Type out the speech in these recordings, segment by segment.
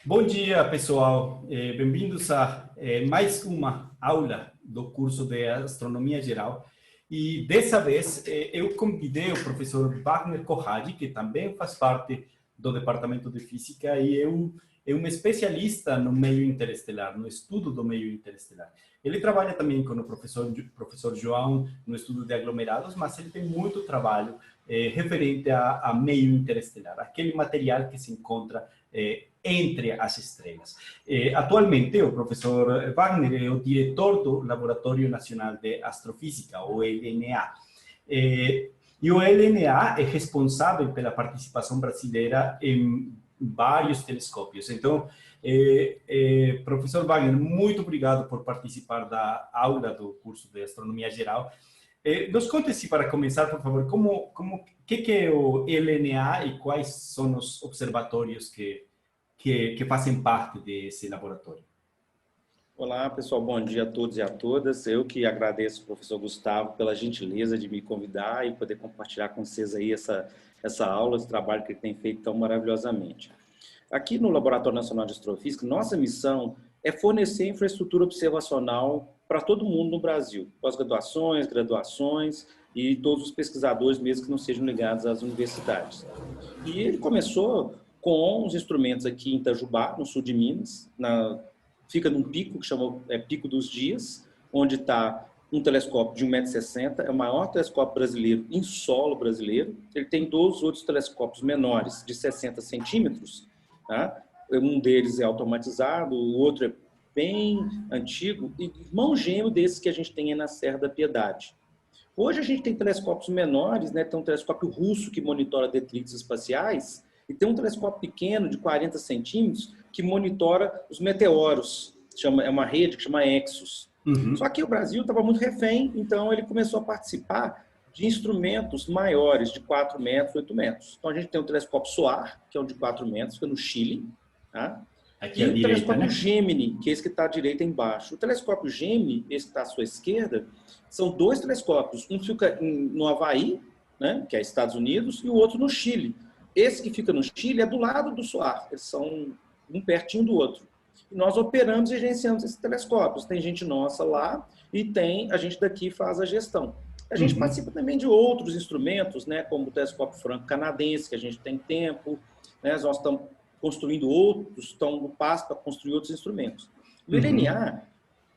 Bom dia, pessoal. Bem-vindos a mais uma aula do curso de Astronomia Geral. E dessa vez eu convidei o professor Wagner Corradi, que também faz parte do Departamento de Física e é um especialista no meio interestelar, no estudo do meio interestelar. Ele trabalha também com o professor João no estudo de aglomerados, mas ele tem muito trabalho referente a meio interestelar, aquele material que se encontra entre as estrelas. Atualmente, o professor Wagner é o diretor do Laboratório Nacional de Astrofísica, o LNA. E o LNA é responsável pela participação brasileira em vários telescópios. Então, professor Wagner, muito obrigado por participar da aula do curso de Astronomia Geral. Nos conte-se, para começar, por favor, que é o LNA e quais são os observatórios que fazem parte desse laboratório. Olá, pessoal. Bom dia a todos e a todas. Eu que agradeço ao professor Gustavo pela gentileza de me convidar e poder compartilhar com vocês aí essa aula, esse trabalho que ele tem feito tão maravilhosamente. Aqui no Laboratório Nacional de Astrofísica, nossa missão é fornecer infraestrutura observacional para todo mundo no Brasil, pós-graduações, graduações e todos os pesquisadores, mesmo que não sejam ligados às universidades. E ele começou com os instrumentos aqui em Itajubá, no sul de Minas, fica num pico que chama Pico dos Dias, onde está um telescópio de 1,60 m, é o maior telescópio brasileiro em solo brasileiro. Ele tem dois outros telescópios menores, de 60 centímetros. Tá? Um deles é automatizado, o outro é bem antigo, e irmão gêmeo desses que a gente tem aí na Serra da Piedade. Hoje a gente tem telescópios menores, né? Tem um telescópio russo que monitora detritos espaciais, e tem um telescópio pequeno de 40 centímetros que monitora os meteoros. É uma rede que chama Exos. Uhum. Só que o Brasil estava muito refém, então ele começou a participar de instrumentos maiores, de 4 metros, 8 metros. Então a gente tem o telescópio SOAR, que é o de 4 metros, fica no Chile. Tá? Aqui E à o direita, telescópio né? Gemini, que é esse que está à direita embaixo. O telescópio Gemini, esse que está à sua esquerda, são dois telescópios. Um fica no Havaí, né, que é Estados Unidos, e o outro no Chile. Esse que fica no Chile é do lado do SOAR. Eles são um pertinho do outro. E nós operamos e gerenciamos esses telescópios. Tem gente nossa lá e a gente daqui faz a gestão. A gente participa também de outros instrumentos, né, como o telescópio franco-canadense, que a gente tem tempo, né, nós estamos construindo outros, estão no passo para construir outros instrumentos. O LNA,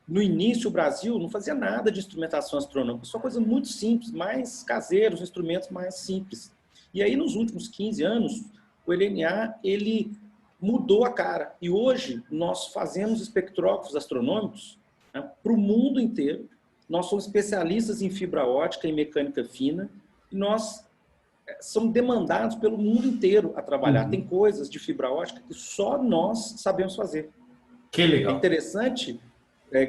no início, o Brasil não fazia nada de instrumentação astronômica, só coisa muito simples, mais caseiros, instrumentos mais simples. E aí, nos últimos 15 anos, o LNA, ele mudou a cara. E hoje, nós fazemos espectrógrafos astronômicos, né, para o mundo inteiro. Nós somos especialistas em fibra ótica e mecânica fina, e nós somos demandados pelo mundo inteiro a trabalhar. Tem coisas de fibra ótica que só nós sabemos fazer. Que legal. É interessante,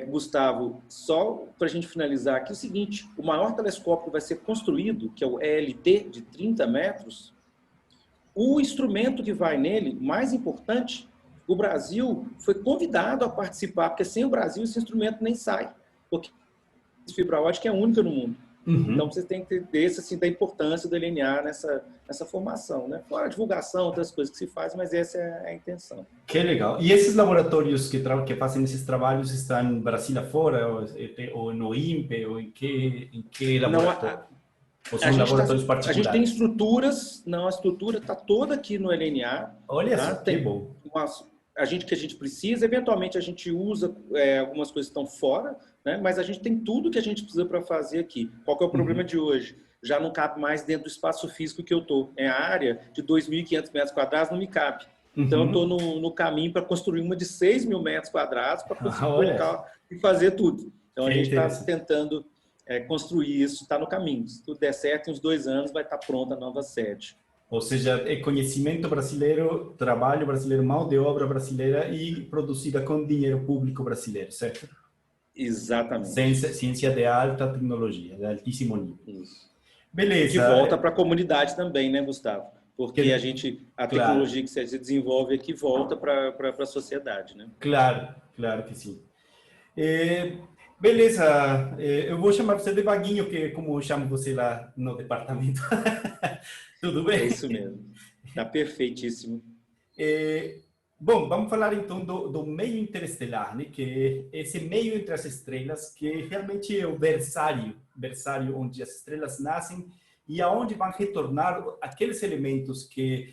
Gustavo, só para a gente finalizar aqui, o seguinte: o maior telescópio que vai ser construído, que é o ELT, de 30 metros, o instrumento que vai nele, mais importante, o Brasil foi convidado a participar, porque sem o Brasil esse instrumento nem sai, porque a fibra ótica é única no mundo. Então, vocês têm que ter assim, da importância do LNA nessa formação, né? Fora a divulgação, outras coisas que se fazem, mas essa é a intenção. Que legal. E esses laboratórios que fazem esses trabalhos estão no Brasil afora, ou no INPE, ou em que laboratório? Ou são laboratórios particulares? A gente tem estruturas, a estrutura está toda aqui no LNA. Olha tá? só, que bom. A gente precisa, eventualmente a gente usa algumas coisas que estão fora, né? Mas a gente tem tudo que a gente precisa para fazer aqui. Qual que é o problema de hoje? Já não cabe mais dentro do espaço físico que eu estou. A área de 2.500 metros quadrados não me cabe. Então, eu estou no caminho para construir uma de 6.000 metros quadrados para conseguir colocar e fazer tudo. Então, a gente está tentando construir isso, está no caminho. Se tudo der certo, em uns 2 anos vai estar pronta a nova sede. Ou seja, é conhecimento brasileiro, trabalho brasileiro, mão de obra brasileira e produzida com dinheiro público brasileiro, certo? Exatamente. Ciência de alta tecnologia, de altíssimo nível. Isso. Beleza. Que volta para a comunidade também, né, Gustavo? Porque a tecnologia que se desenvolve aqui volta para a sociedade, né? Claro, claro que sim. Beleza, eu vou chamar você de Vaguinho, que é como eu chamo você lá no departamento. Tudo bem? É isso mesmo. Está perfeitíssimo. Bom, vamos falar então do meio interestelar, né? Que é esse meio entre as estrelas, que realmente é o berçário onde as estrelas nascem e aonde vão retornar aqueles elementos que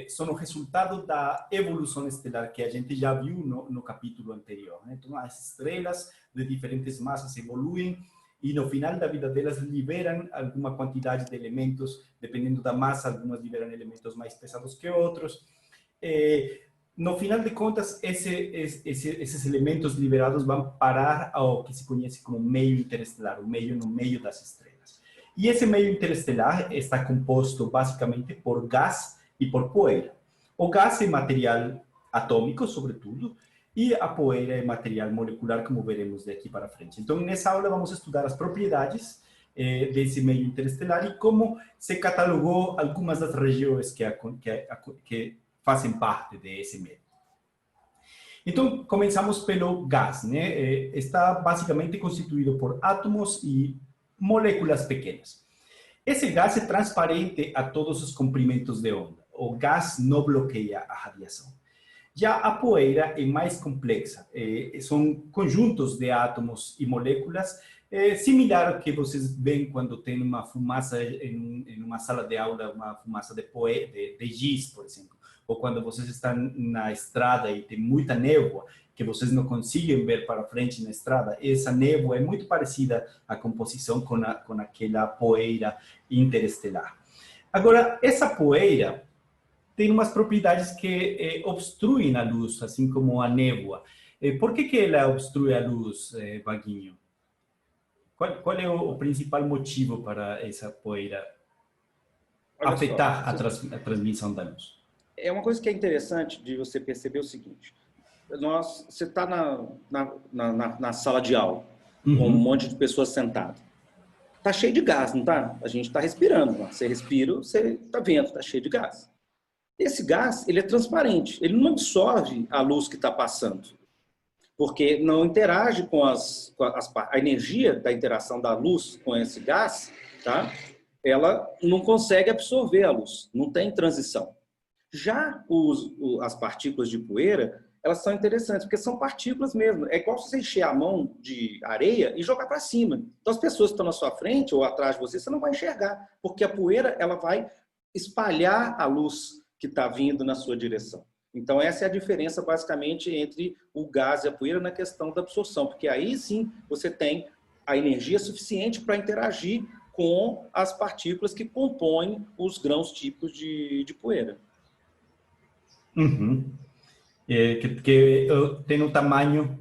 são o resultado da evolução estelar que a gente já viu no capítulo anterior, né? Então, as estrelas de diferentes massas evoluem e no final da vida delas liberam alguma quantidade de elementos, dependendo da massa, algumas liberam elementos mais pesados que outros. No final de contas, esses elementos liberados vão parar ao que se conhece como meio interestelar, o meio no meio das estrelas. E esse meio interestelar está composto basicamente por gás e por poeira. O gás é material atômico, sobretudo, e a poeira é material molecular, como veremos daqui para frente. Então, nessa aula, vamos estudar as propriedades desse meio interestelar e como se catalogou algumas das regiões que fazem parte desse meio. Então, começamos pelo gás, né? Está basicamente constituído por átomos e moléculas pequenas. Esse gás é transparente a todos os comprimentos de onda. O gás não bloqueia a radiação. Já a poeira é mais complexa. São conjuntos de átomos e moléculas, similar ao que vocês veem quando tem uma fumaça em uma sala de aula, uma fumaça de giz, por exemplo. Ou quando vocês estão na estrada e tem muita névoa, que vocês não conseguem ver para frente na estrada, essa névoa é muito parecida à composição com aquela poeira interestelar. Agora, essa poeira tem umas propriedades que obstruem a luz, assim como a névoa. Por que ela obstrui a luz, Vaguinho? Qual é o principal motivo para essa poeira afetar a transmissão da luz? É uma coisa que é interessante de você perceber o seguinte. Você está na sala de aula, com um monte de pessoas sentadas. Está cheio de gás, não está? A gente está respirando. Você respira, você está vendo, está cheio de gás. Esse gás, ele é transparente. Ele não absorve a luz que está passando. Porque não interage com a energia da interação da luz com esse gás, tá? Ela não consegue absorver a luz. Não tem transição. Já as partículas de poeira, elas são interessantes, porque são partículas mesmo. É igual você encher a mão de areia e jogar para cima. Então, as pessoas que estão na sua frente ou atrás de você, você não vai enxergar, porque a poeira ela vai espalhar a luz que está vindo na sua direção. Então, essa é a diferença, basicamente, entre o gás e a poeira na questão da absorção, porque aí sim você tem a energia suficiente para interagir com as partículas que compõem os grãos típicos de poeira. Uhum. Que tem o tamanho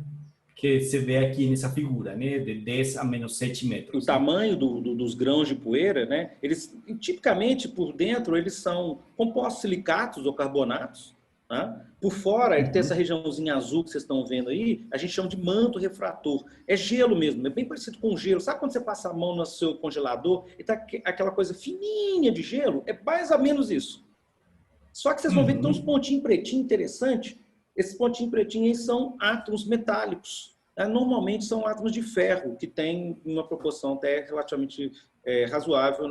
que se vê aqui nessa figura, né? De 10 a menos 7 metros. O tamanho dos grãos de poeira, né? Eles, tipicamente, por dentro, eles são compostos silicatos ou carbonatos. Tá? Por fora, ele tem essa regiãozinha azul que vocês estão vendo aí, a gente chama de manto refrator. É gelo mesmo, é bem parecido com gelo. Sabe quando você passa a mão no seu congelador e tá aquela coisa fininha de gelo? É mais ou menos isso. Só que vocês vão ver que tem uns pontinhos pretinhos interessantes. Esses pontinhos pretinhos aí são átomos metálicos. Normalmente são átomos de ferro, que tem uma proporção até relativamente razoável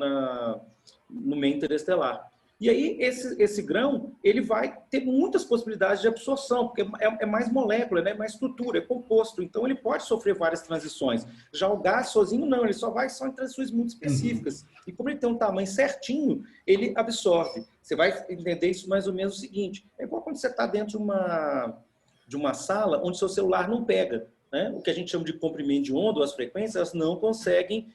no meio interestelar. E aí, esse grão, ele vai ter muitas possibilidades de absorção, porque é mais molécula, né? Mais estrutura, é composto. Então, ele pode sofrer várias transições. Já o gás sozinho, não. Ele só vai em transições muito específicas. E como ele tem um tamanho certinho, ele absorve. Você vai entender isso mais ou menos o seguinte. É igual quando você está dentro de uma sala onde seu celular não pega. Né? O que a gente chama de comprimento de onda, ou as frequências, elas não conseguem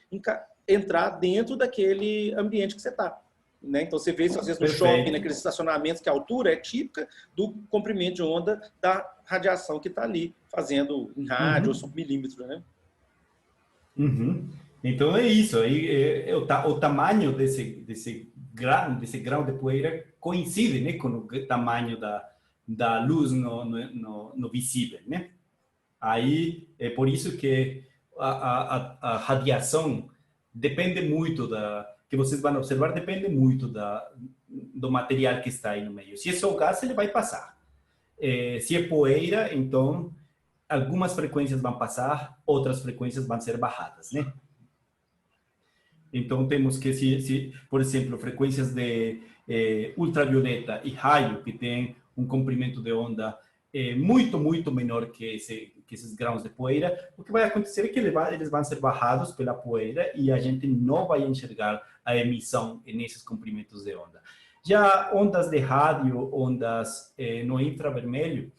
entrar dentro daquele ambiente que você está. Né? Então, você vê isso às vezes no shopping, naqueles estacionamentos que a altura é típica do comprimento de onda da radiação que está ali, fazendo em rádio ou submilímetro. Né? Então, é isso. O tamanho desse grão de poeira coincide, né, com o tamanho da luz no visível. Né? Aí, é por isso que a radiação depende muito que vocês vão observar, depende muito do material que está aí no meio. Se é só gás, ele vai passar. Se é poeira, então, algumas frequências vão passar, outras frequências vão ser barradas, né? Então, temos que, por exemplo, frequências de ultravioleta e raio, que tem um comprimento de onda muito menor que esses grãos de poeira. O que vai acontecer é que eles vão ser barrados pela poeira e a gente não vai enxergar a emissão nesses comprimentos de onda. Já ondas de rádio, ondas no infravermelho,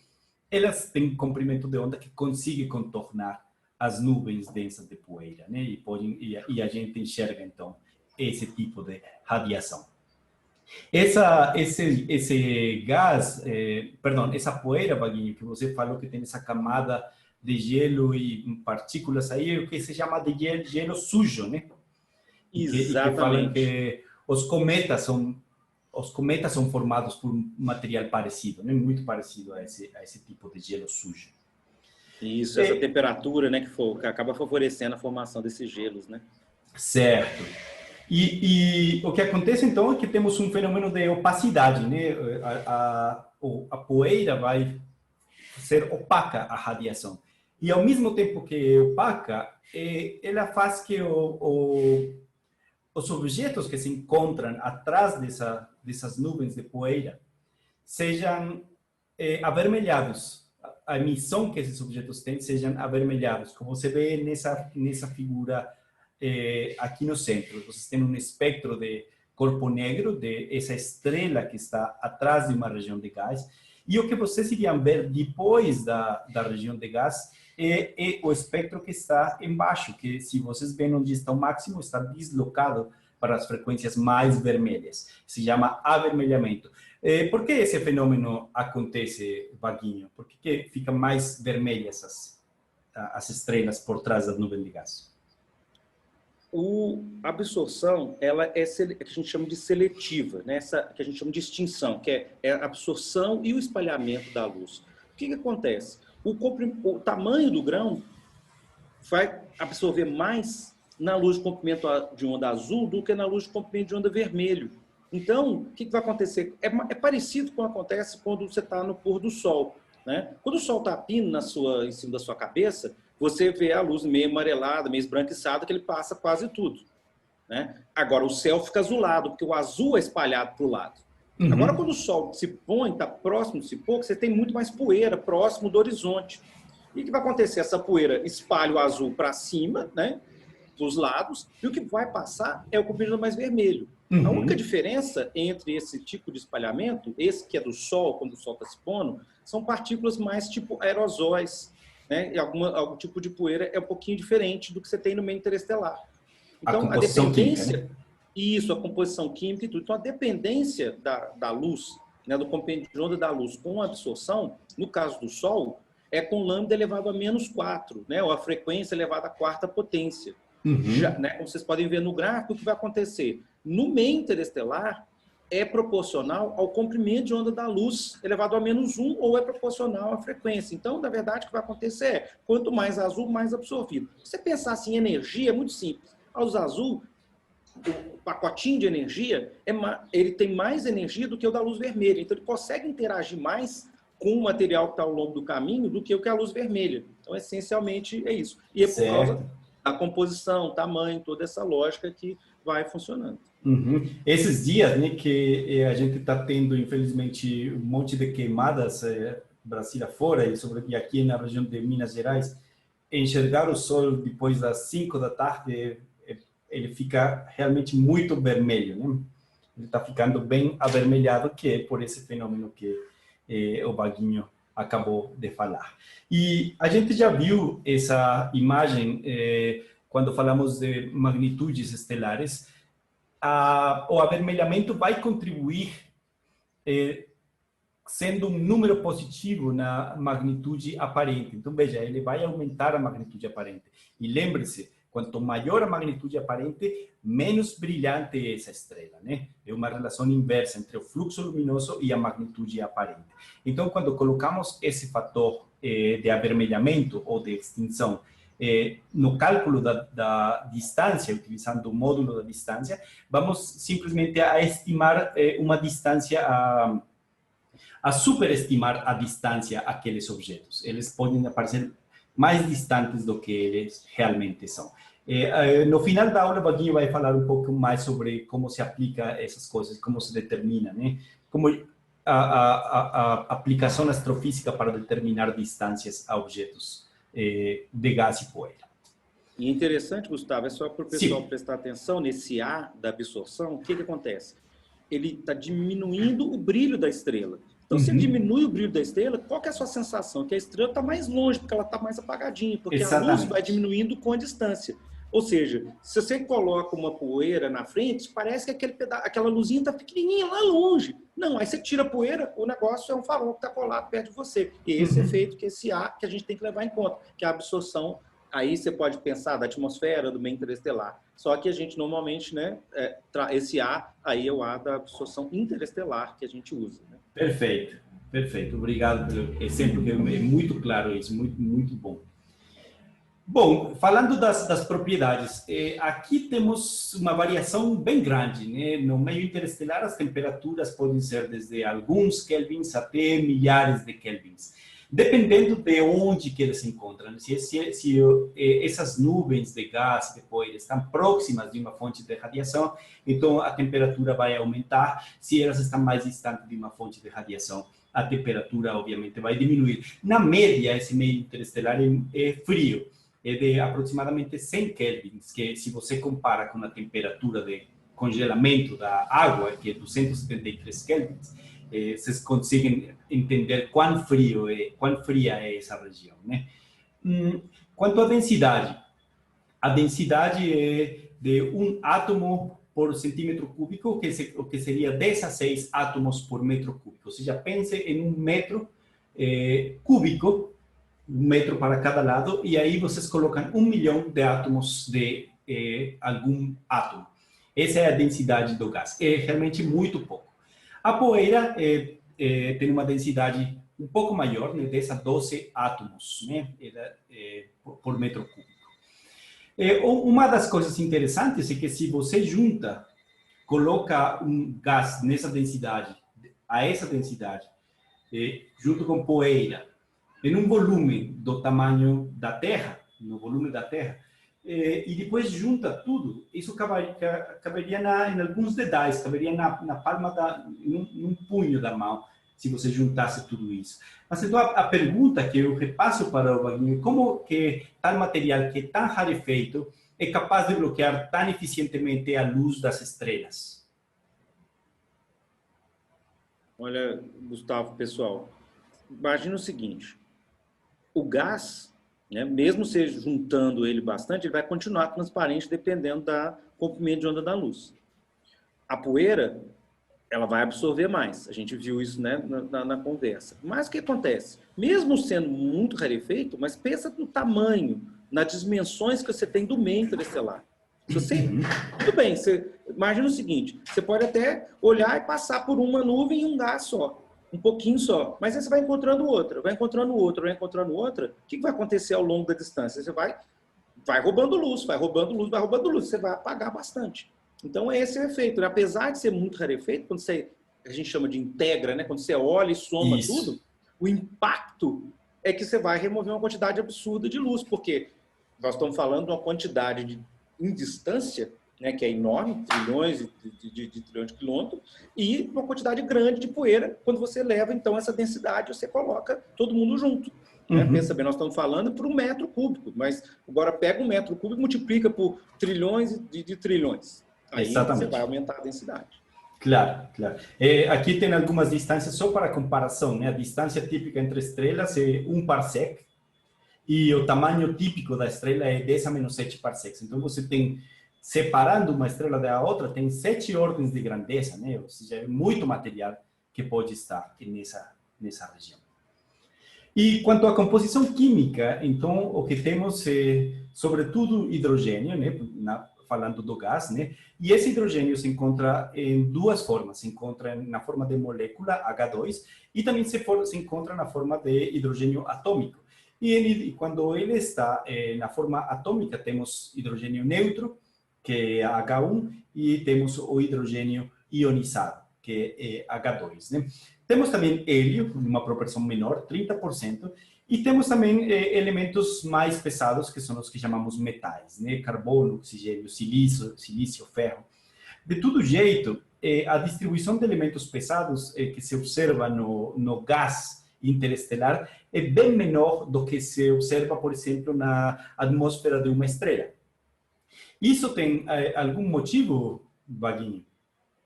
elas têm comprimento de onda que consegue contornar as nuvens densas de poeira, né? E a gente enxerga, então, esse tipo de radiação. Esse gás, essa poeira, Vaguinho, que você falou que tem essa camada de gelo e partículas aí, é o que se chama de gelo sujo, né? E que falam que os cometas são formados por um material parecido, né? Muito parecido a esse tipo de gelo sujo. Isso, essa temperatura, né, que acaba favorecendo a formação desses gelos, né? Certo. E o que acontece, então, é que temos um fenômeno de opacidade, né? A poeira vai ser opaca à radiação. E, ao mesmo tempo que é opaca, ela faz que os objetos que se encontram atrás dessas nuvens de poeira sejam avermelhados. A emissão que esses objetos têm sejam avermelhados, como você vê nessa figura aqui no centro. Vocês têm um espectro de corpo negro, de essa estrela que está atrás de uma região de gás, e o que vocês iriam ver depois da região de gás é o espectro que está embaixo, que, se vocês veem onde está o máximo, está deslocado para as frequências mais vermelhas. Se chama avermelhamento. Por que esse fenômeno acontece, Vaguinho? Por que ficam mais vermelhas as estrelas por trás da nuvem de gás? A absorção, ela é que a gente chama de seletiva, né? Essa que a gente chama de extinção, que é a absorção e o espalhamento da luz. O que acontece? O tamanho do grão vai absorver mais na luz de comprimento de onda azul do que na luz de comprimento de onda vermelho. Então, o que vai acontecer? É parecido com o que acontece quando você está no pôr do sol, né? Quando o sol está pindo em cima da sua cabeça, você vê a luz meio amarelada, meio esbranquiçada, que ele passa quase tudo, né? Agora, o céu fica azulado, porque o azul é espalhado para o lado. Uhum. Agora, quando o sol se põe, está próximo de se pôr, você tem muito mais poeira próximo do horizonte. E o que vai acontecer? Essa poeira espalha o azul para cima, né, dos lados, e o que vai passar é o comprimento mais vermelho. Uhum. A única diferença entre esse tipo de espalhamento, esse que é do Sol, quando o Sol está se pondo, são partículas mais tipo aerosóis, né? E algum tipo de poeira é um pouquinho diferente do que você tem no meio interestelar. Então, a dependência... Química, né? Isso, a composição química e tudo. Então, a dependência da luz, né, do comprimento de onda da luz com a absorção, no caso do Sol, é com lambda elevado a -4, né? Ou a frequência elevada à quarta potência. Uhum. Já, né, como vocês podem ver no gráfico, o que vai acontecer? No meio interestelar, é proporcional ao comprimento de onda da luz elevado a -1 ou é proporcional à frequência. Então, na verdade, o que vai acontecer é, quanto mais azul, mais absorvido. Se você pensar assim em energia, é muito simples. A luz azul, o pacotinho de energia, ele tem mais energia do que o da luz vermelha. Então, ele consegue interagir mais com o material que está ao longo do caminho do que o que a luz vermelha. Então, essencialmente, é isso. E é por causa da composição, tamanho, toda essa lógica que vai funcionando. Uhum. Esses dias, né, que a gente está tendo, infelizmente, um monte de queimadas Brasil afora e aqui na região de Minas Gerais, enxergar o sol depois das 5 da tarde, ele fica realmente muito vermelho, né? Ele está ficando bem avermelhado, que é por esse fenômeno que o Vaguinho acabou de falar. E a gente já viu essa imagem quando falamos de magnitudes estelares. O avermelhamento vai contribuir sendo um número positivo na magnitude aparente. Então, veja, ele vai aumentar a magnitude aparente. E lembre-se, quanto maior a magnitude aparente, menos brilhante é essa estrela, né? É uma relação inversa entre o fluxo luminoso e a magnitude aparente. Então, quando colocamos esse fator de avermelhamento ou de extinção no cálculo da distância, utilizando o módulo da distância, vamos simplesmente a estimar uma distância, a superestimar a distância àqueles objetos. Eles podem aparecer mais distantes do que eles realmente são. No final da aula, o Vaguinho vai falar um pouco mais sobre como se aplica essas coisas, como se determina, né? Como a aplicação astrofísica para determinar distâncias a objetos de gás e poeira. E interessante, Gustavo, é só para o pessoal prestar atenção nesse A da absorção, o que acontece? Ele está diminuindo o brilho da estrela. Então, se ele diminui o brilho da estrela, qual que é a sua sensação? Que a estrela está mais longe, porque ela está mais apagadinha, porque a luz vai diminuindo com a distância. Ou seja, se você coloca uma poeira na frente, parece que aquela luzinha está pequenininha lá longe. Não, aí você tira a poeira, o negócio é um farol que está colado perto de você. E esse efeito, que esse A que a gente tem que levar em conta, que é a absorção. Aí você pode pensar da atmosfera, do meio interestelar. Só que a gente normalmente, né, esse A, aí é o A da absorção interestelar que a gente usa. Né? Perfeito, perfeito. Obrigado pelo exemplo, que é muito claro isso, muito bom. Bom, falando das propriedades, aqui temos uma variação bem grande, né? No meio interestelar, as temperaturas podem ser desde alguns kelvins até milhares de kelvins, dependendo de onde que eles se encontram. Se essas nuvens de gás e de poeira estão próximas de uma fonte de radiação, então a temperatura vai aumentar. Se elas estão mais distantes de uma fonte de radiação, a temperatura, obviamente, vai diminuir. Na média, esse meio interestelar é frio. É de aproximadamente 100 kelvins, que se você compara com a temperatura de congelamento da água, que é 273 kelvins, vocês conseguem entender quão fria é essa região, né? Quanto à densidade, a densidade é de 1 átomo por centímetro cúbico, o que seria 10 a 6 átomos por metro cúbico. Ou seja, pense em 1 metro cúbico, 1 metro para cada lado, e aí vocês colocam 1 milhão de átomos de algum átomo. Essa é a densidade do gás. É realmente muito pouco. A poeira tem uma densidade um pouco maior, né, 10 a 12 átomos, né, por metro cúbico. Uma das coisas interessantes é que se você coloca um gás nessa densidade, a essa densidade, junto com poeira, em um volume do tamanho da Terra, no volume da Terra, e depois junta tudo, isso caberia em alguns dedais, caberia na palma, num punho da mão, se você juntasse tudo isso. Mas então a pergunta que eu repasso para o Wagner, como que tal material que é tão rarefeito é capaz de bloquear tão eficientemente a luz das estrelas? Olha, Gustavo, pessoal, imagina o seguinte: o gás, né, mesmo você juntando ele bastante, ele vai continuar transparente dependendo do comprimento de onda da luz. A poeira, ela vai absorver mais. A gente viu isso, né, na conversa. Mas o que acontece? Mesmo sendo muito rarefeito, mas pensa no tamanho, nas dimensões que você tem do meio interestelar. Tudo bem, imagina o seguinte: você pode até olhar e passar por uma nuvem e um gás só. Um pouquinho só, mas aí você vai encontrando outra, vai encontrando outra, vai encontrando outra. O que vai acontecer ao longo da distância? Você vai roubando luz, vai roubando luz, vai roubando luz, você vai apagar bastante. Então, esse é o efeito. Apesar de ser muito rarefeito, quando a gente chama de integra, né? Quando você olha e soma tudo, o impacto é que você vai remover uma quantidade absurda de luz, porque nós estamos falando de uma quantidade em distância, né, que é enorme, trilhões de trilhões de quilômetros, e uma quantidade grande de poeira. Quando você leva, então, essa densidade, você coloca todo mundo junto. Né? Pensa bem, nós estamos falando por 1 metro cúbico, mas agora pega 1 metro cúbico e multiplica por trilhões de trilhões. Aí você vai aumentar a densidade. Claro, claro. Aqui tem algumas distâncias só para comparação, né? A distância típica entre estrelas é 1 parsec, e o tamanho típico da estrela é 10 a menos 7 parsecs. Então, você tem, separando uma estrela da outra, tem 7 ordens de grandeza, né? Ou seja, é muito material que pode estar aqui nessa região. E quanto à composição química, então, o que temos é, sobretudo, hidrogênio, né? Falando do gás, né? E esse hidrogênio se encontra em 2 formas. Se encontra na forma de molécula, H2, e também se encontra na forma de hidrogênio atômico. E quando ele está na forma atômica, temos hidrogênio neutro, que é H1, e temos o hidrogênio ionizado, que é H2, né? Temos também hélio, numa proporção menor, 30%, e temos também elementos mais pesados, que são os que chamamos metais, né? Carbono, oxigênio, silício, ferro. De todo jeito, a distribuição de elementos pesados que se observa no gás interestelar é bem menor do que se observa, por exemplo, na atmosfera de uma estrela. Isso tem algum motivo, Vaguinho,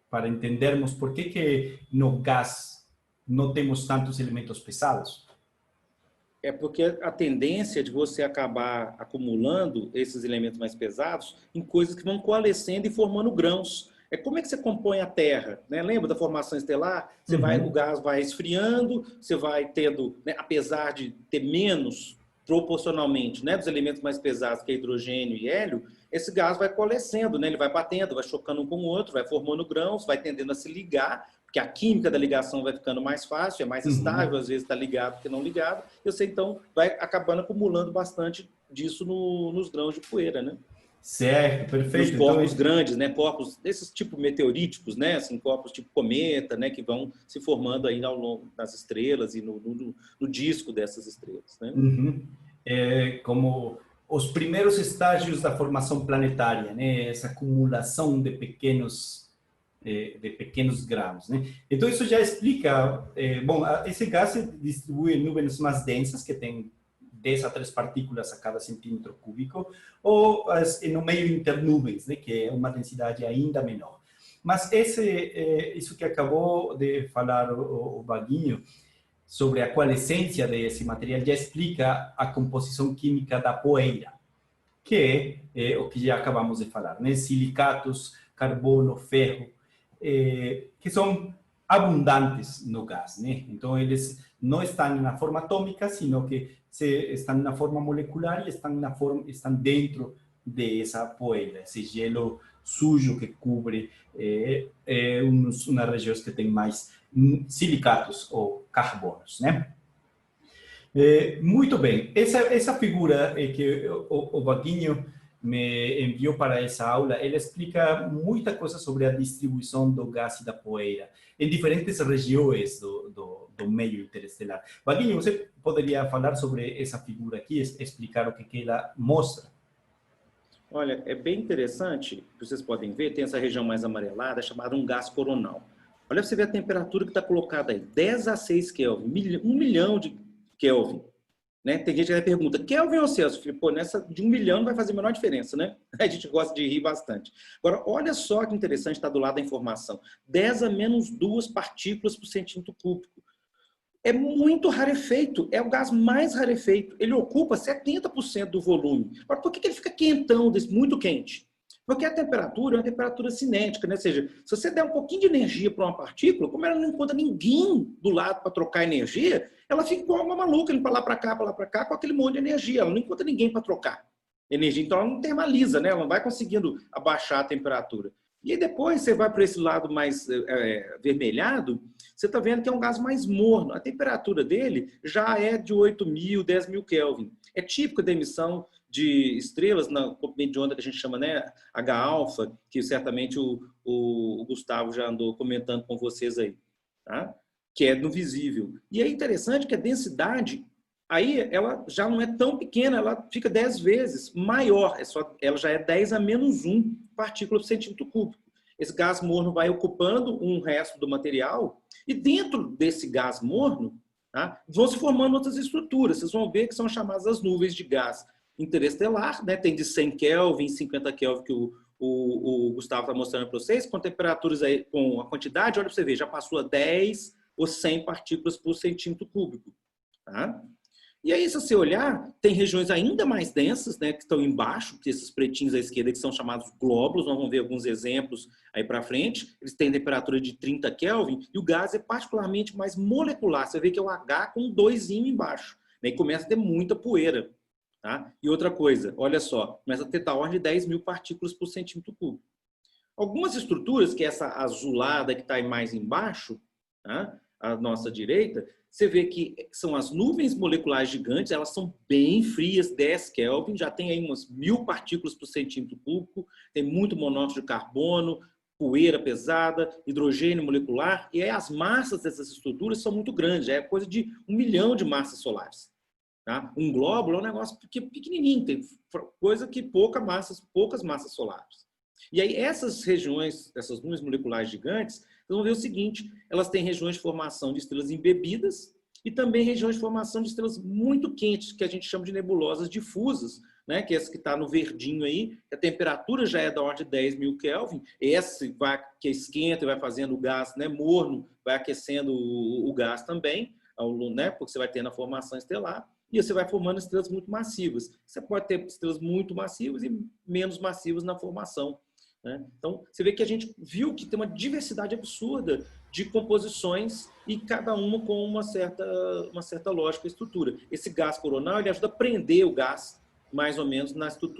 para entendermos por que no gás não temos tantos elementos pesados? É porque a tendência de você acabar acumulando esses elementos mais pesados em coisas que vão coalescendo e formando grãos. É como é que você compõe a Terra, né? Lembra da formação estelar? O gás vai esfriando, você vai tendo, né, apesar de ter menos proporcionalmente, né, dos elementos mais pesados que é hidrogênio e hélio, esse gás vai coalescendo, né? Ele vai batendo, vai chocando um com o outro, vai formando grãos, vai tendendo a se ligar, porque a química da ligação vai ficando mais fácil, é mais estável, às vezes está ligado que não ligado, e você então vai acabando acumulando bastante disso nos grãos de poeira, né? Certo, perfeito. Nos corpos grandes, né? Corpos desses tipo meteoríticos, né? Assim, corpos tipo cometa, né? Que vão se formando aí ao longo das estrelas e no disco dessas estrelas, né? Como os primeiros estágios da formação planetária, né? Essa acumulação de pequenos grãos, né? Então isso já explica, bom, esse gás se distribui em nuvens mais densas que tem 10 a 3 partículas a cada centímetro cúbico, ou no meio internuvens, né, que é uma densidade ainda menor. Mas isso que acabou de falar o Vaguinho, sobre a coalescência desse material, já explica a composição química da poeira, que é o que já acabamos de falar, né? Silicatos, carbono, ferro, que são abundantes no gás, né? Então, eles não estão na forma atômica, sino que estão na forma molecular e estão dentro dessa poeira, esse gelo sujo que cobre umas regiões que têm mais silicatos ou carbonos, né? Muito bem. Essa figura que o Vaguinho me enviou para essa aula, ela explica muita coisa sobre a distribuição do gás e da poeira em diferentes regiões do meio interestelar. Vaguinho, você poderia falar sobre essa figura aqui, explicar o que ela mostra? Olha, é bem interessante, vocês podem ver, tem essa região mais amarelada, chamada um gás coronal. Olha para você ver a temperatura que está colocada aí, 10 a 6 Kelvin, 1 milhão de Kelvin. Né? Tem gente que pergunta, Kelvin ou Celsius? Pô, nessa de 1 milhão não vai fazer a menor diferença, né? A gente gosta de rir bastante. Agora, olha só que interessante, está do lado da informação. 10 a menos 2 partículas por centímetro cúbico. É muito rarefeito, é o gás mais rarefeito. Ele ocupa 70% do volume. Agora, por que ele fica quentão, muito quente? Porque a temperatura é uma temperatura cinética, né? Ou seja, se você der um pouquinho de energia para uma partícula, como ela não encontra ninguém do lado para trocar energia, ela fica igual uma maluca, indo para lá, para cá, com aquele monte de energia. Ela não encontra ninguém para trocar energia. Então, ela não termaliza, né? Ela não vai conseguindo abaixar a temperatura. E aí depois você vai para esse lado mais vermelhado, você está vendo que é um gás mais morno. A temperatura dele já é de 8.000, 10.000 Kelvin. É típico da emissão de estrelas na comprimento de onda que a gente chama, né, H-alfa, que certamente o Gustavo já andou comentando com vocês aí, tá? Que é no visível. E é interessante que a densidade, aí ela já não é tão pequena, ela fica 10 vezes maior, ela já é 10 a menos 1 partícula por centímetro cúbico. Esse gás morno vai ocupando um resto do material e dentro desse gás morno, tá, vão se formando outras estruturas. Vocês vão ver que são chamadas as nuvens de gás interestelar, né? Tem de 100 Kelvin, 50 Kelvin que o Gustavo está mostrando para vocês, com temperaturas aí, com a quantidade, olha para você ver, já passou a 10 ou 100 partículas por centímetro cúbico. Tá? E aí, se você olhar, tem regiões ainda mais densas, né, que estão embaixo, esses pretinhos à esquerda, que são chamados glóbulos, nós vamos ver alguns exemplos aí para frente, eles têm temperatura de 30 Kelvin, e o gás é particularmente mais molecular, você vê que é o H com um 2 embaixo, né, e começa a ter muita poeira. Tá? E outra coisa, olha só, começa a ter da ordem de 10.000 partículas por centímetro cúbico. Algumas estruturas, que é essa azulada que está aí mais embaixo, tá? À nossa direita, você vê que são as nuvens moleculares gigantes, elas são bem frias, 10 Kelvin, já tem aí umas 1.000 partículas por centímetro cúbico, tem muito monóxido de carbono, poeira pesada, hidrogênio molecular, e aí as massas dessas estruturas são muito grandes, já é coisa de 1 milhão de massas solares. Tá? Um glóbulo é um negócio pequenininho, tem coisa que poucas massas solares. E aí essas regiões, essas nuvens moleculares gigantes, vocês vão ver o seguinte, elas têm regiões de formação de estrelas embebidas e também regiões de formação de estrelas muito quentes, que a gente chama de nebulosas difusas, né? Que é essa que está no verdinho aí, a temperatura já é da ordem de 10.000 Kelvin, esse vai, que esquenta e vai fazendo o gás, né, morno, vai aquecendo o gás também, né, porque você vai ter na formação estelar, e você vai formando estrelas muito massivas. Você pode ter estrelas muito massivas e menos massivas na formação, né? Então, você vê que a gente viu que tem uma diversidade absurda de composições e cada uma com uma certa lógica e estrutura. Esse gás coronal ele ajuda a prender o gás, mais ou menos,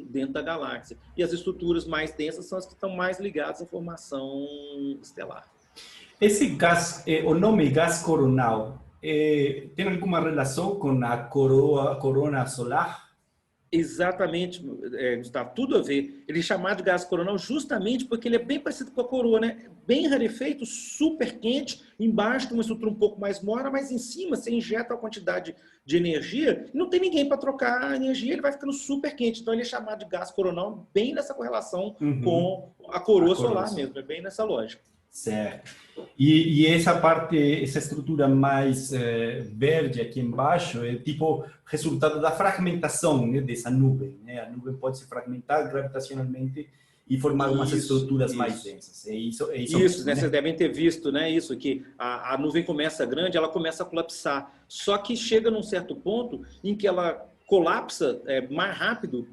dentro da galáxia. E as estruturas mais densas são as que estão mais ligadas à formação estelar. Esse gás, o nome gás coronal, tem alguma relação com a corona solar? Exatamente, Gustavo, tudo a ver. Ele é chamado de gás coronal justamente porque ele é bem parecido com a coroa, né? Bem rarefeito, super quente, embaixo tem uma estrutura um pouco mais morna, mas em cima você injeta uma quantidade de energia e não tem ninguém para trocar a energia, ele vai ficando super quente. Então ele é chamado de gás coronal bem nessa correlação com a coroa solar mesmo, é bem nessa lógica. Certo. E essa parte, essa estrutura mais verde aqui embaixo é tipo resultado da fragmentação, né, dessa nuvem, né? A nuvem pode se fragmentar gravitacionalmente e formar umas estruturas mais densas. É isso mesmo, né? Né? Vocês devem ter visto, né, isso, que a nuvem começa grande, ela começa a colapsar. Só que chega num certo ponto em que ela colapsa mais rápido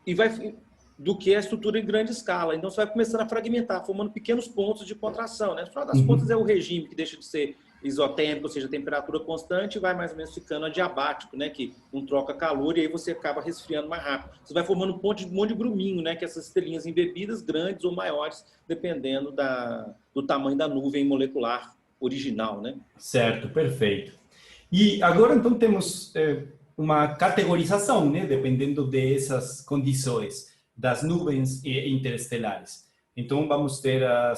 e vai do que a estrutura em grande escala. Então, você vai começando a fragmentar, formando pequenos pontos de contração, né? No final das contas, é o regime que deixa de ser isotérmico, ou seja, temperatura constante, e vai mais ou menos ficando adiabático, né? Que não troca calor e aí você acaba resfriando mais rápido. Você vai formando um monte de gruminho, né? Que essas estrelinhas embebidas, grandes ou maiores, dependendo do tamanho da nuvem molecular original, né? Certo, perfeito. E agora, então, temos uma categorização, né? Dependendo dessas condições das nuvens interestelares. Então, vamos ter a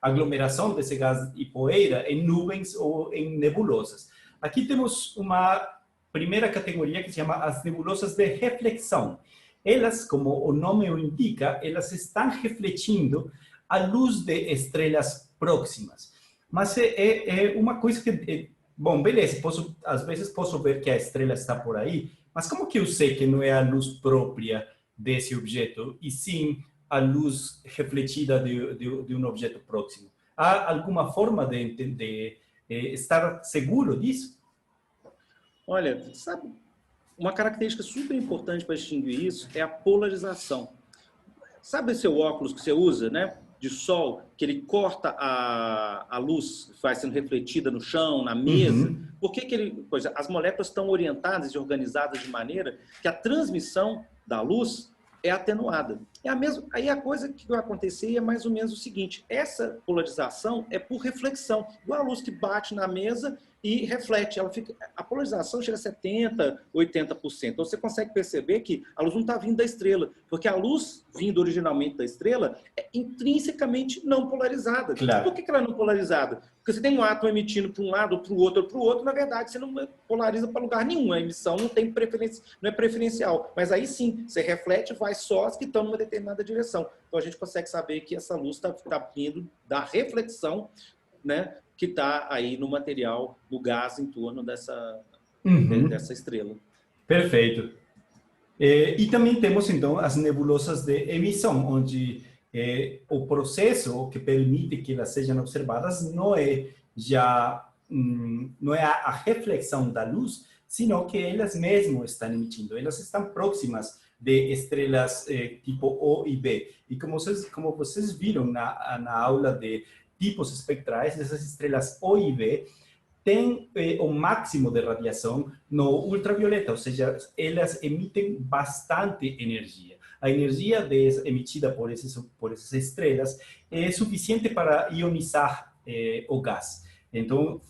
aglomeração desse gás e poeira em nuvens ou em nebulosas. Aqui temos uma primeira categoria que se chama as nebulosas de reflexão. Elas, como o nome o indica, elas estão refletindo a luz de estrelas próximas. Mas é uma coisa que... bom, beleza, às vezes posso ver que a estrela está por aí, mas como que eu sei que não é a luz própria desse objeto, e sim a luz refletida de um objeto próximo? Há alguma forma de estar seguro disso? Olha, sabe, uma característica super importante para distinguir isso é a polarização. Sabe esse óculos que você usa, né, de sol, que ele corta a luz, vai sendo refletida no chão, na mesa? Por que ele... Pois as moléculas estão orientadas e organizadas de maneira que a transmissão da luz é atenuada. É a mesma, aí a coisa que vai acontecer é mais ou menos o seguinte: essa polarização é por reflexão, igual a luz que bate na mesa e reflete. A polarização chega a 70%, 80%. Então você consegue perceber que a luz não está vindo da estrela, porque a luz vindo originalmente da estrela é intrinsecamente não polarizada. Claro. Por que ela é não polarizada? Porque você tem um átomo emitindo para um lado, para o outro, na verdade você não polariza para lugar nenhum. A emissão não tem preferência, não é preferencial. Mas aí sim, você reflete, vai só as que estão numa determinada direção. Então a gente consegue saber que essa luz está vindo da reflexão, né, que está aí no material, no gás em torno dessa estrela. Perfeito. E também temos, então, as nebulosas de emissão, onde o processo que permite que elas sejam observadas não é a reflexão da luz, sino que elas mesmas estão emitindo. Elas estão próximas de estrelas tipo O e B. E como vocês viram na aula de tipos espectrais, essas estrelas O e B têm o máximo de radiação no ultravioleta, ou seja, elas emitem bastante energia. A energia emitida por essas estrelas é suficiente para ionizar o gás. Então,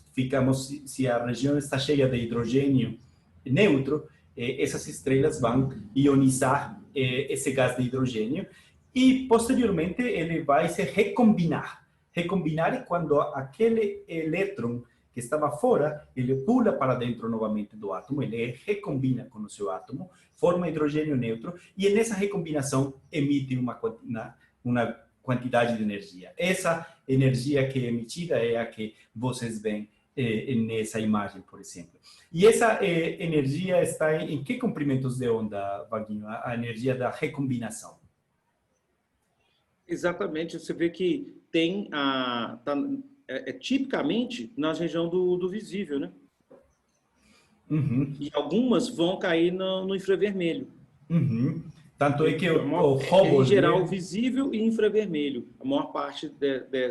se a região está cheia de hidrogênio neutro, essas estrelas vão ionizar esse gás de hidrogênio e, posteriormente, ele vai se recombinar. Recombinar é quando aquele elétron que estava fora, ele pula para dentro novamente do átomo, ele recombina com o seu átomo, forma hidrogênio neutro, e nessa recombinação emite uma quantidade de energia. Essa energia que é emitida é a que vocês veem nessa imagem, por exemplo. E essa energia está em que comprimentos de onda, Vaguinho? A energia da recombinação. Exatamente, você vê que tem tipicamente na região do visível, né? Uhum. E algumas vão cair no infravermelho. Uhum. Tanto é que o Em Hubble, geral, né? visível e infravermelho, a maior parte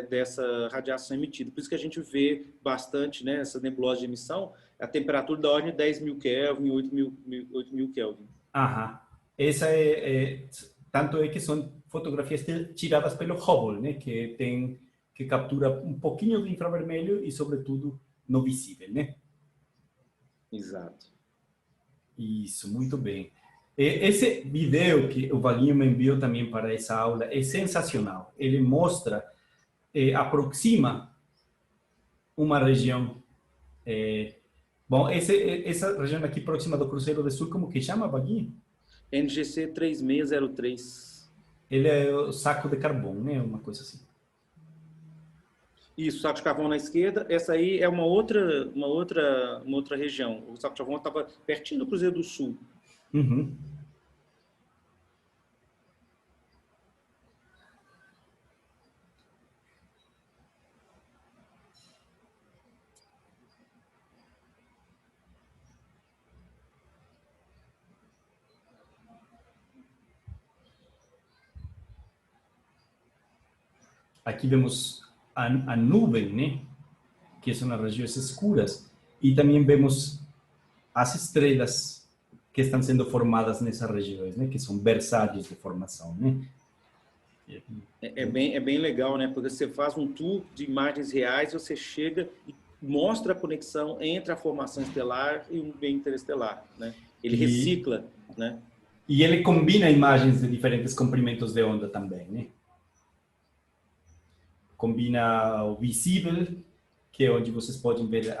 dessa radiação emitida. Por isso que a gente vê bastante, né, essa nebulosa de emissão, a temperatura da ordem de 10.000 Kelvin, 8.000 Kelvin. Aham. Essa tanto é que são fotografias tiradas pelo Hubble, né? Que captura um pouquinho do infravermelho e, sobretudo, no visível, né? Exato. Isso, muito bem. Esse vídeo que o Vaguinho me enviou também para essa aula é sensacional. Ele mostra, aproxima uma região. Bom, essa região aqui próxima do Cruzeiro do Sul, como que chama, Vaguinho? NGC 3603. Ele é o saco de carbono, né? Uma coisa assim. Isso, saco de carvão na esquerda. Essa aí é uma outra região. O saco de carvão estava pertinho do Cruzeiro do Sul. Uhum. Aqui vemos a nuvem, né? Que são as regiões escuras. E também vemos as estrelas que estão sendo formadas nessas regiões, né? Que são berçários de formação, né? É bem legal, né? Porque você faz um tour de imagens reais, você chega e mostra a conexão entre a formação estelar e o meio interestelar, né? Ele recicla, né? E ele combina imagens de diferentes comprimentos de onda também, né? Combina o visível, que é onde vocês podem ver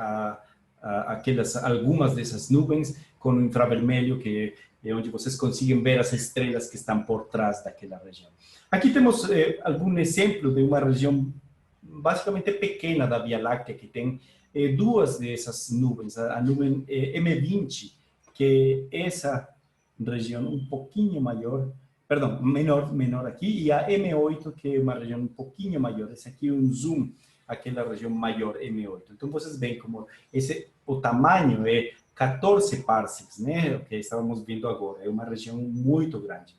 algumas dessas nuvens, com o infravermelho, que é onde vocês conseguem ver as estrelas que estão por trás daquela região. Aqui temos algum exemplo de uma região basicamente pequena da Via Láctea, que tem duas dessas nuvens. A nuvem M20, que é essa região um pouquinho maior, perdão, menor aqui, e a M8, que é uma região um pouquinho maior. Esse aqui é um zoom, aquela região maior, M8. Então, vocês veem como o tamanho é 14 parsecs, né? O que estávamos vendo agora. É uma região muito grande.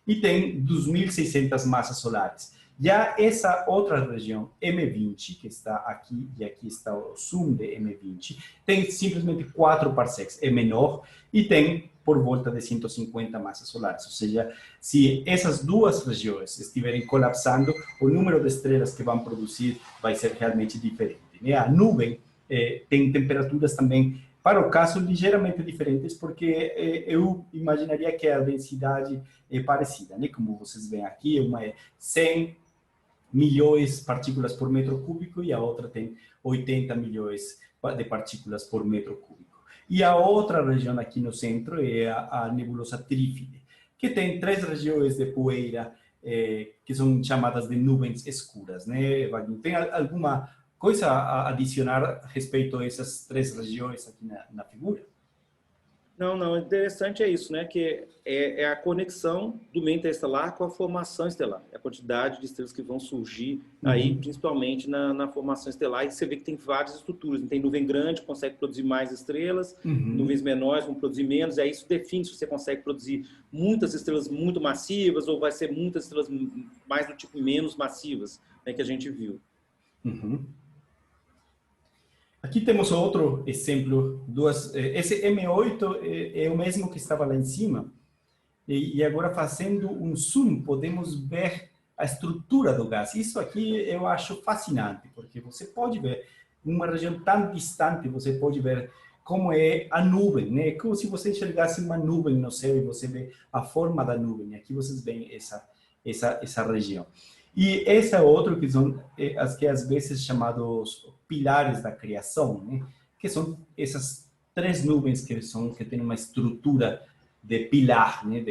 E tem 2.600 massas solares. Já essa outra região, M20, que está aqui, e aqui está o zoom de M20, tem simplesmente 4 parsecs, é menor, e tem por volta de 150 massas solares. Ou seja, se essas duas regiões estiverem colapsando, o número de estrelas que vão produzir vai ser realmente diferente, né? A nuvem tem temperaturas também, para o caso, ligeiramente diferentes, porque eu imaginaria que a densidade é parecida, né? Como vocês veem aqui, uma é 100 milhões de partículas por metro cúbico e a outra tem 80 milhões de partículas por metro cúbico. E a outra região aqui no centro é a nebulosa Trífide, que tem 3 regiões de poeira que são chamadas de nuvens escuras, né? Tem alguma coisa a adicionar a respeito a essas 3 regiões aqui na figura? Não, interessante é isso, né? Que é a conexão do meio interestelar com a formação estelar. É a quantidade de estrelas que vão surgir aí, principalmente na formação estelar. E você vê que tem várias estruturas. Tem nuvem grande, consegue produzir mais estrelas, nuvens menores vão produzir menos. E aí isso define se você consegue produzir muitas estrelas muito massivas ou vai ser muitas estrelas mais do tipo menos massivas, né, que a gente viu. Aqui temos outro exemplo. Esse M8 é o mesmo que estava lá em cima. E agora, fazendo um zoom, podemos ver a estrutura do gás. Isso aqui eu acho fascinante, porque você pode ver, numa região tão distante, você pode ver como é a nuvem, né? É como se você enxergasse uma nuvem no céu e você vê a forma da nuvem. Aqui vocês veem essa região. E esse é outro que são as que às vezes chamados pilares da criação, né? Que são essas 3 nuvens que têm uma estrutura de pilar, né?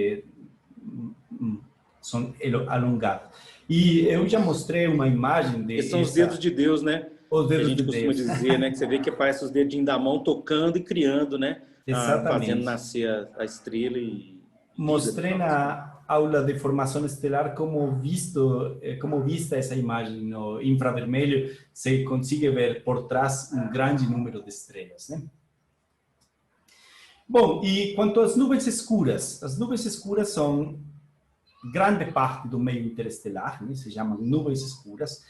são alongadas. E eu já mostrei uma imagem de... Esses são os dedos de Deus, né? Os dedos que a gente de costuma Deus. dizer, né? Que você vê que parece os dedinhos da mão tocando e criando, né? Exatamente. Fazendo nascer a estrela e... Mostrei na aula de formação estelar como vista essa imagem no infravermelho, se consegue ver por trás um grande número de estrelas, né? Bom, e quanto às nuvens escuras, as nuvens escuras são grande parte do meio interestelar, né? Se chamam nuvens escuras.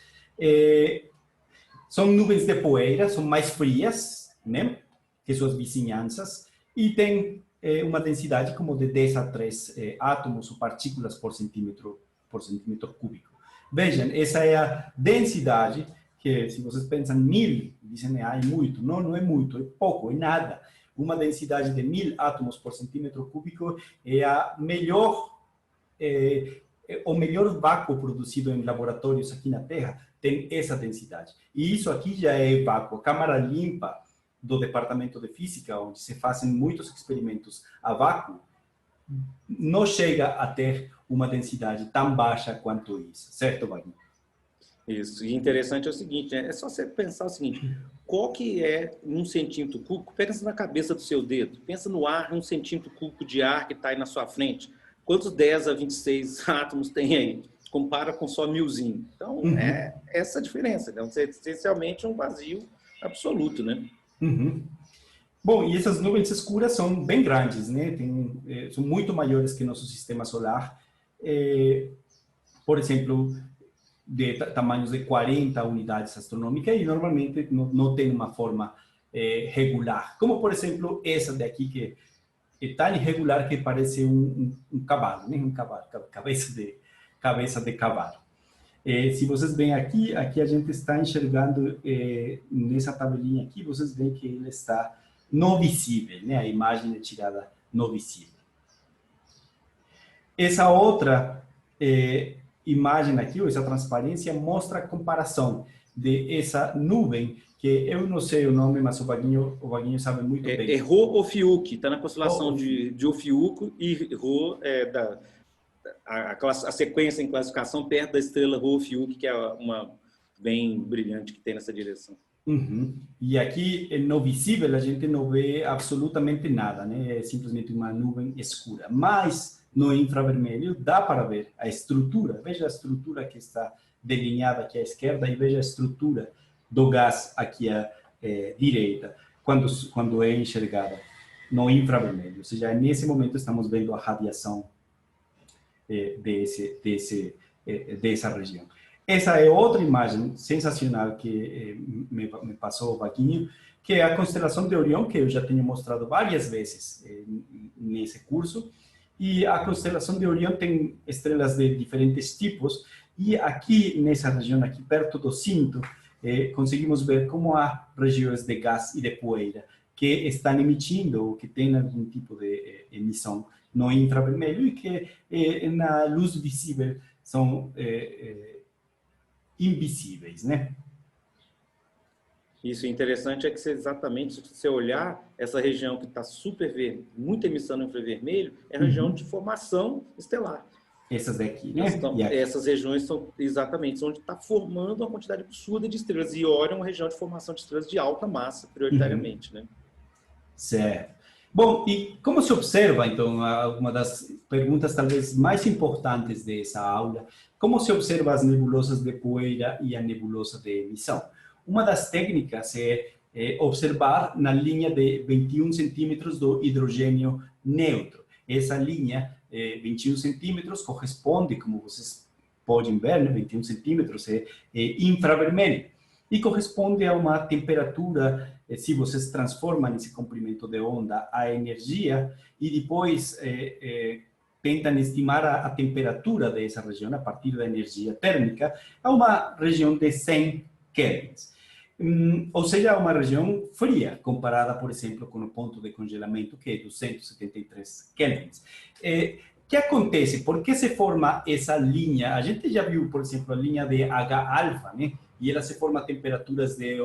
São nuvens de poeira, são mais frias, né, que suas vizinhanças, e tem uma densidade como de 10 a 3 átomos ou partículas por centímetro cúbico. Vejam, essa é a densidade que, se vocês pensam 1000, dizem, é muito. Não, não é muito, é pouco, é nada. Uma densidade de 1000 átomos por centímetro cúbico é a melhor, o melhor vácuo produzido em laboratórios aqui na Terra, tem essa densidade. E isso aqui já é vácuo. Câmara limpa do Departamento de Física, onde se fazem muitos experimentos a vácuo, não chega a ter uma densidade tão baixa quanto isso. Certo, Wagner? Isso. E interessante é o seguinte, né? É só você pensar o seguinte, qual que é um centímetro cúbico? Pensa na cabeça do seu dedo. Pensa no ar, um centímetro cúbico de ar que está aí na sua frente. Quantos 10 a 26 átomos tem aí? Compara com só 1000zinho. Então, é essa a diferença. Então, é essencialmente um vazio absoluto, né? Bom, e essas nuvens escuras são bem grandes, né? São muito maiores que nosso sistema solar. Por exemplo, de tamanhos de 40 unidades astronômicas e normalmente não tem uma forma regular. Como, por exemplo, essa daqui que é tão irregular que parece um cavalo, né? Um cavalo, cabeça de cavalo. Se vocês veem aqui a gente está enxergando nessa tabelinha aqui, vocês veem que ele está não visível, né? A imagem é tirada não visível. Essa outra imagem aqui, ou essa transparência, mostra a comparação de essa nuvem, que eu não sei o nome, mas o Vaguinho sabe muito bem. É Rho-Ophiuchi, está na constelação de Ophiuco, e Rho é a sequência em classificação perto da estrela Rho-Ophiuchi, que é uma bem brilhante que tem nessa direção. E aqui, no visível, a gente não vê absolutamente nada, né? É simplesmente uma nuvem escura. Mas, no infravermelho, dá para ver a estrutura. Veja a estrutura que está delineada aqui à esquerda e veja a estrutura do gás aqui à direita, quando é enxergada no infravermelho. Ou seja, nesse momento estamos vendo a radiação dessa região. Essa é outra imagem sensacional que me passou o Vaguinho, que é a constelação de Orião, que eu já tenho mostrado várias vezes nesse curso. E a constelação de Orião tem estrelas de diferentes tipos. E aqui, nessa região, aqui perto do cinto, conseguimos ver como há regiões de gás e de poeira que estão emitindo, ou que têm algum tipo de emissão no infravermelho e que na luz visível são invisíveis, né? Isso, interessante é que exatamente, se você olhar, essa região que está super verde, muita emissão no infravermelho, é a região de formação estelar. Essas daqui, né? Essas regiões são exatamente onde está formando uma quantidade absurda de estrelas. E Órion é uma região de formação de estrelas de alta massa, prioritariamente, né? Certo. Bom, e como se observa, então, uma das perguntas talvez mais importantes dessa aula, como se observa as nebulosas de poeira e a nebulosa de emissão? Uma das técnicas é observar na linha de 21 centímetros do hidrogênio neutro. Essa linha, 21 centímetros, corresponde, como vocês podem ver, né, 21 centímetros é infravermelho. E corresponde a uma temperatura, se vocês transformam esse comprimento de onda a energia, e depois tentam estimar a temperatura dessa região a partir da energia térmica, a uma região de 100 kelvins. Ou seja, uma região fria, comparada, por exemplo, com o ponto de congelamento, que é 273 kelvins. O que acontece? Por que se forma essa linha? A gente já viu, por exemplo, a linha de H-alfa, né? E ela se forma a temperaturas de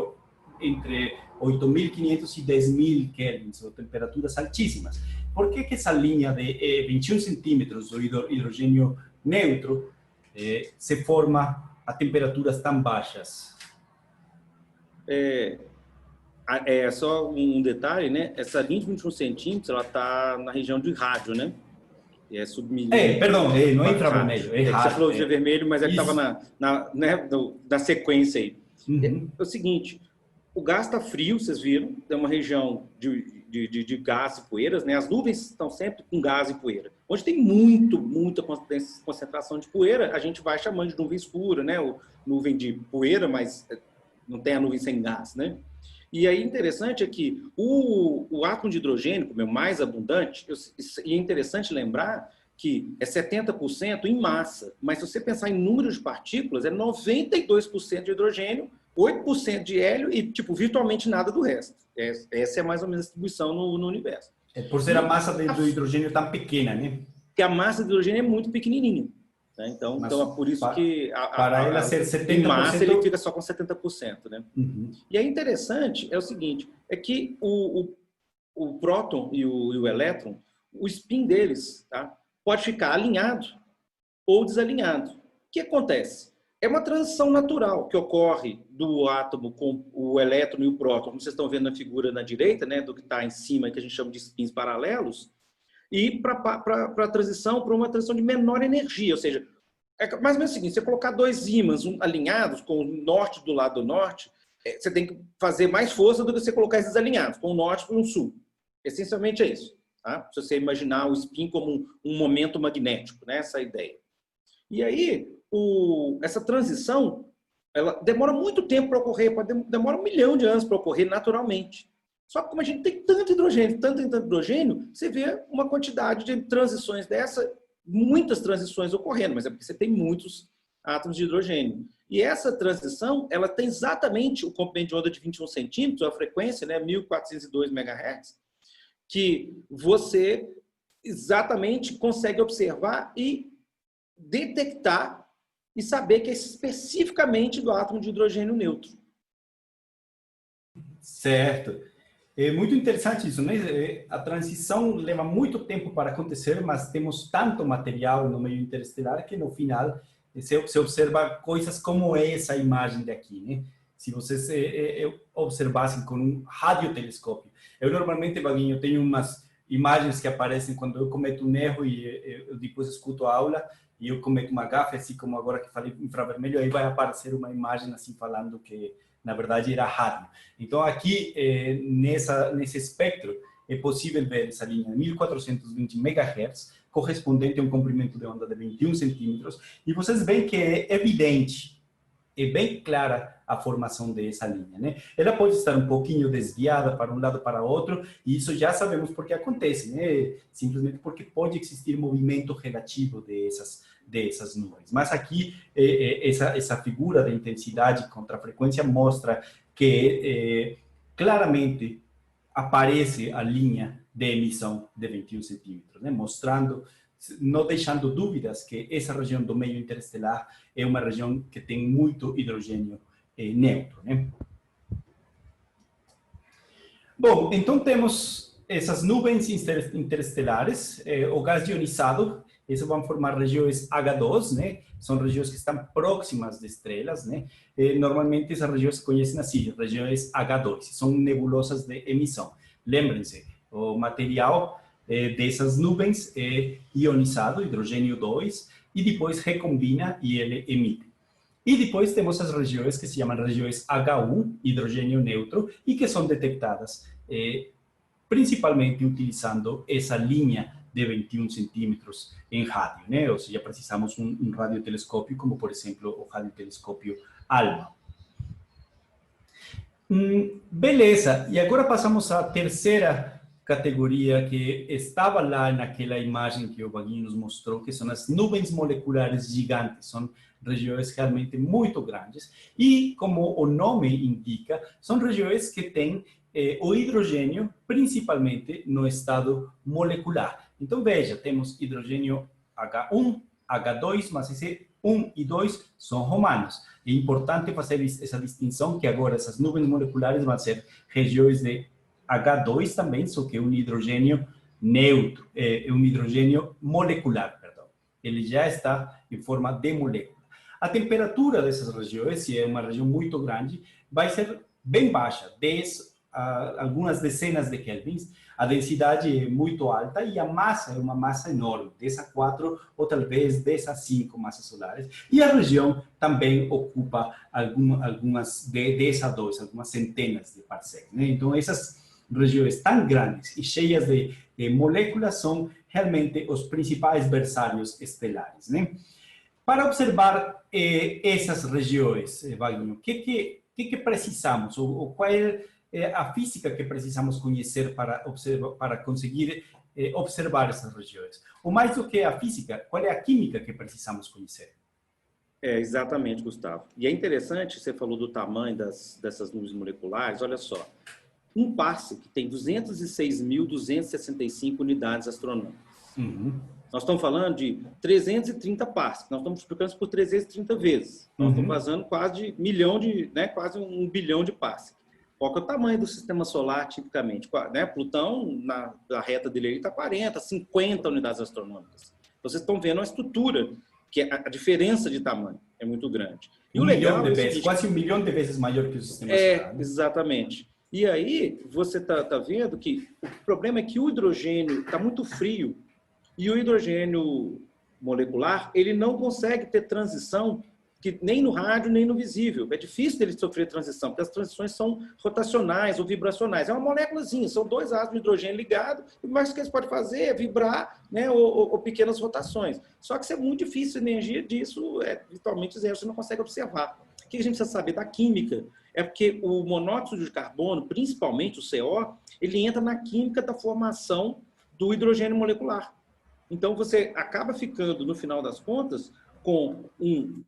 entre 8.500 e 10.000 kelvins, ou temperaturas altíssimas. Por que essa linha de 21 centímetros do hidrogênio neutro se forma a temperaturas tão baixas? Só um detalhe, né? Essa linha de 21 centímetros, ela está na região de rádio, né? Perdão, não é infravermelho, é que você rádio. falou de vermelho, mas é que estava na sequência aí. Uhum. É o seguinte, o gás está frio, vocês viram, é uma região de gás e poeiras, né? As nuvens estão sempre com gás e poeira. Onde tem muita concentração de poeira, a gente vai chamando de nuvem escura, né? Ou nuvem de poeira, mas não tem a nuvem sem gás, né? E aí interessante é que o átomo de hidrogênio, como é o mais abundante, e é interessante lembrar que é 70% em massa, mas se você pensar em número de partículas, é 92% de hidrogênio, 8% de hélio e, tipo, virtualmente nada do resto. Essa é mais ou menos a distribuição no universo. Por ser a massa do hidrogênio tão pequena, né? Porque a massa do hidrogênio é muito pequenininha. Né? Então é por isso que para ela ser 70%, em massa ele fica só com 70%. Né? Uhum. E é interessante, é o seguinte, é que o próton e o elétron, o spin deles, tá? Pode ficar alinhado ou desalinhado. O que acontece? É uma transição natural que ocorre do átomo com o elétron e o próton, como vocês estão vendo na figura na direita, né, do que está em cima, que a gente chama de spins paralelos, e para a transição para uma transição de menor energia, ou seja, é mais ou menos o seguinte, você colocar dois ímãs alinhados, com o norte do lado do norte, você tem que fazer mais força do que você colocar esses alinhados, com o norte para o sul. Essencialmente é isso. Tá? Se você imaginar o spin como um momento magnético, né? Essa é a ideia. E aí, essa transição, ela demora muito tempo para ocorrer, demora 1 milhão de anos para ocorrer naturalmente. Só que como a gente tem tanto hidrogênio, você vê uma quantidade de transições dessa, muitas transições ocorrendo, mas é porque você tem muitos átomos de hidrogênio. E essa transição, ela tem exatamente o comprimento de onda de 21 centímetros, a frequência, né, 1402 MHz, que você exatamente consegue observar e detectar e saber que é especificamente do átomo de hidrogênio neutro. Certo. É muito interessante isso, né? A transição leva muito tempo para acontecer, mas temos tanto material no meio interestelar que no final se observa coisas como essa imagem daqui, né? Se vocês observassem com um radiotelescópio. Eu normalmente, Vaguinho, tenho umas imagens que aparecem quando eu cometo um erro e eu depois escuto a aula e eu cometo uma gafe, assim como agora que falei infravermelho, aí vai aparecer uma imagem assim falando que na verdade era rádio. Então aqui nesse espectro é possível ver essa linha 1420 MHz, correspondente a um comprimento de onda de 21 centímetros, e vocês veem que é evidente, é bem clara a formação dessa linha, né? Ela pode estar um pouquinho desviada para um lado para outro, e isso já sabemos porque acontece, né? Simplesmente porque pode existir movimento relativo dessas nuvens. Mas aqui, essa figura de intensidade contra a frequência mostra que claramente aparece a linha de emissão de 21 centímetros, né? Mostrando, não deixando dúvidas que essa região do meio interestelar é uma região que tem muito hidrogênio neutro, né? Bom, então temos essas nuvens interestelares, o gás ionizado, isso vão formar regiões H2, né? São regiões que estão próximas de estrelas, né? Normalmente essas regiões se conhecem assim, regiões H2, são nebulosas de emissão. Lembrem-se, o material dessas nuvens é ionizado, hidrogênio 2, e depois recombina e ele emite. E depois temos as regiões que se chamam regiões H1, hidrogênio neutro, e que são detectadas principalmente utilizando essa linha de 21 centímetros em rádio, né? Ou seja, precisamos um radiotelescópio, como por exemplo o radiotelescópio ALMA. Beleza, e agora passamos à terceira categoria que estava lá naquela imagem que o Vaguinho nos mostrou, que são as nuvens moleculares gigantes, são regiões realmente muito grandes, e como o nome indica, são regiões que têm o hidrogênio principalmente no estado molecular. Então veja, temos hidrogênio H1, H2, mas esse 1 e 2 são romanos. É importante fazer essa distinção que agora essas nuvens moleculares vão ser regiões de H2 também, só que é um hidrogênio neutro, é um hidrogênio molecular, perdão. ele já está em forma de molécula. A temperatura dessas regiões, se é uma região muito grande, vai ser bem baixa, 10 a algumas dezenas de kelvins. A densidade é muito alta e a massa é uma massa enorme, 10 a 4 ou talvez 10 a 5 massas solares. E a região também ocupa algumas de 10 a 2, algumas centenas de parsecs, né? Então, essas regiões tão grandes e cheias de moléculas são realmente os principais berçários estelares, né? Para observar essas regiões, Wagner, o que precisamos, ou qual é a física que precisamos conhecer para conseguir observar essas regiões? Ou mais do que a física, qual é a química que precisamos conhecer? Exatamente, Gustavo. E é interessante, você falou do tamanho dessas nuvens moleculares, olha só. Um parsec tem 206.265 unidades astronômicas. Uhum. Nós estamos falando de 330 parsecs, nós estamos multiplicando isso por 330 vezes. Nós estamos fazendo quase quase 1 bilhão de parsecs. Qual que é o tamanho do sistema solar, tipicamente? Né? Plutão, na reta dele, está 40, 50 unidades astronômicas. Vocês estão vendo a estrutura, que a diferença de tamanho é muito grande. E o legal milhão de vezes, quase 1 milhão de vezes maior que o sistema solar. Né? Exatamente. E aí, você está vendo que o problema é que o hidrogênio está muito frio e o hidrogênio molecular, ele não consegue ter transição nem no rádio, nem no visível. É difícil ele sofrer transição, porque as transições são rotacionais ou vibracionais. É uma moléculazinha, são 2 átomos de hidrogênio ligados, e o mais que eles podem fazer é vibrar, né, ou pequenas rotações. Só que isso é muito difícil, a energia disso é virtualmente zero, você não consegue observar. O que a gente precisa saber da química? É porque o monóxido de carbono, principalmente o CO, ele entra na química da formação do hidrogênio molecular. Então, você acaba ficando, no final das contas, com um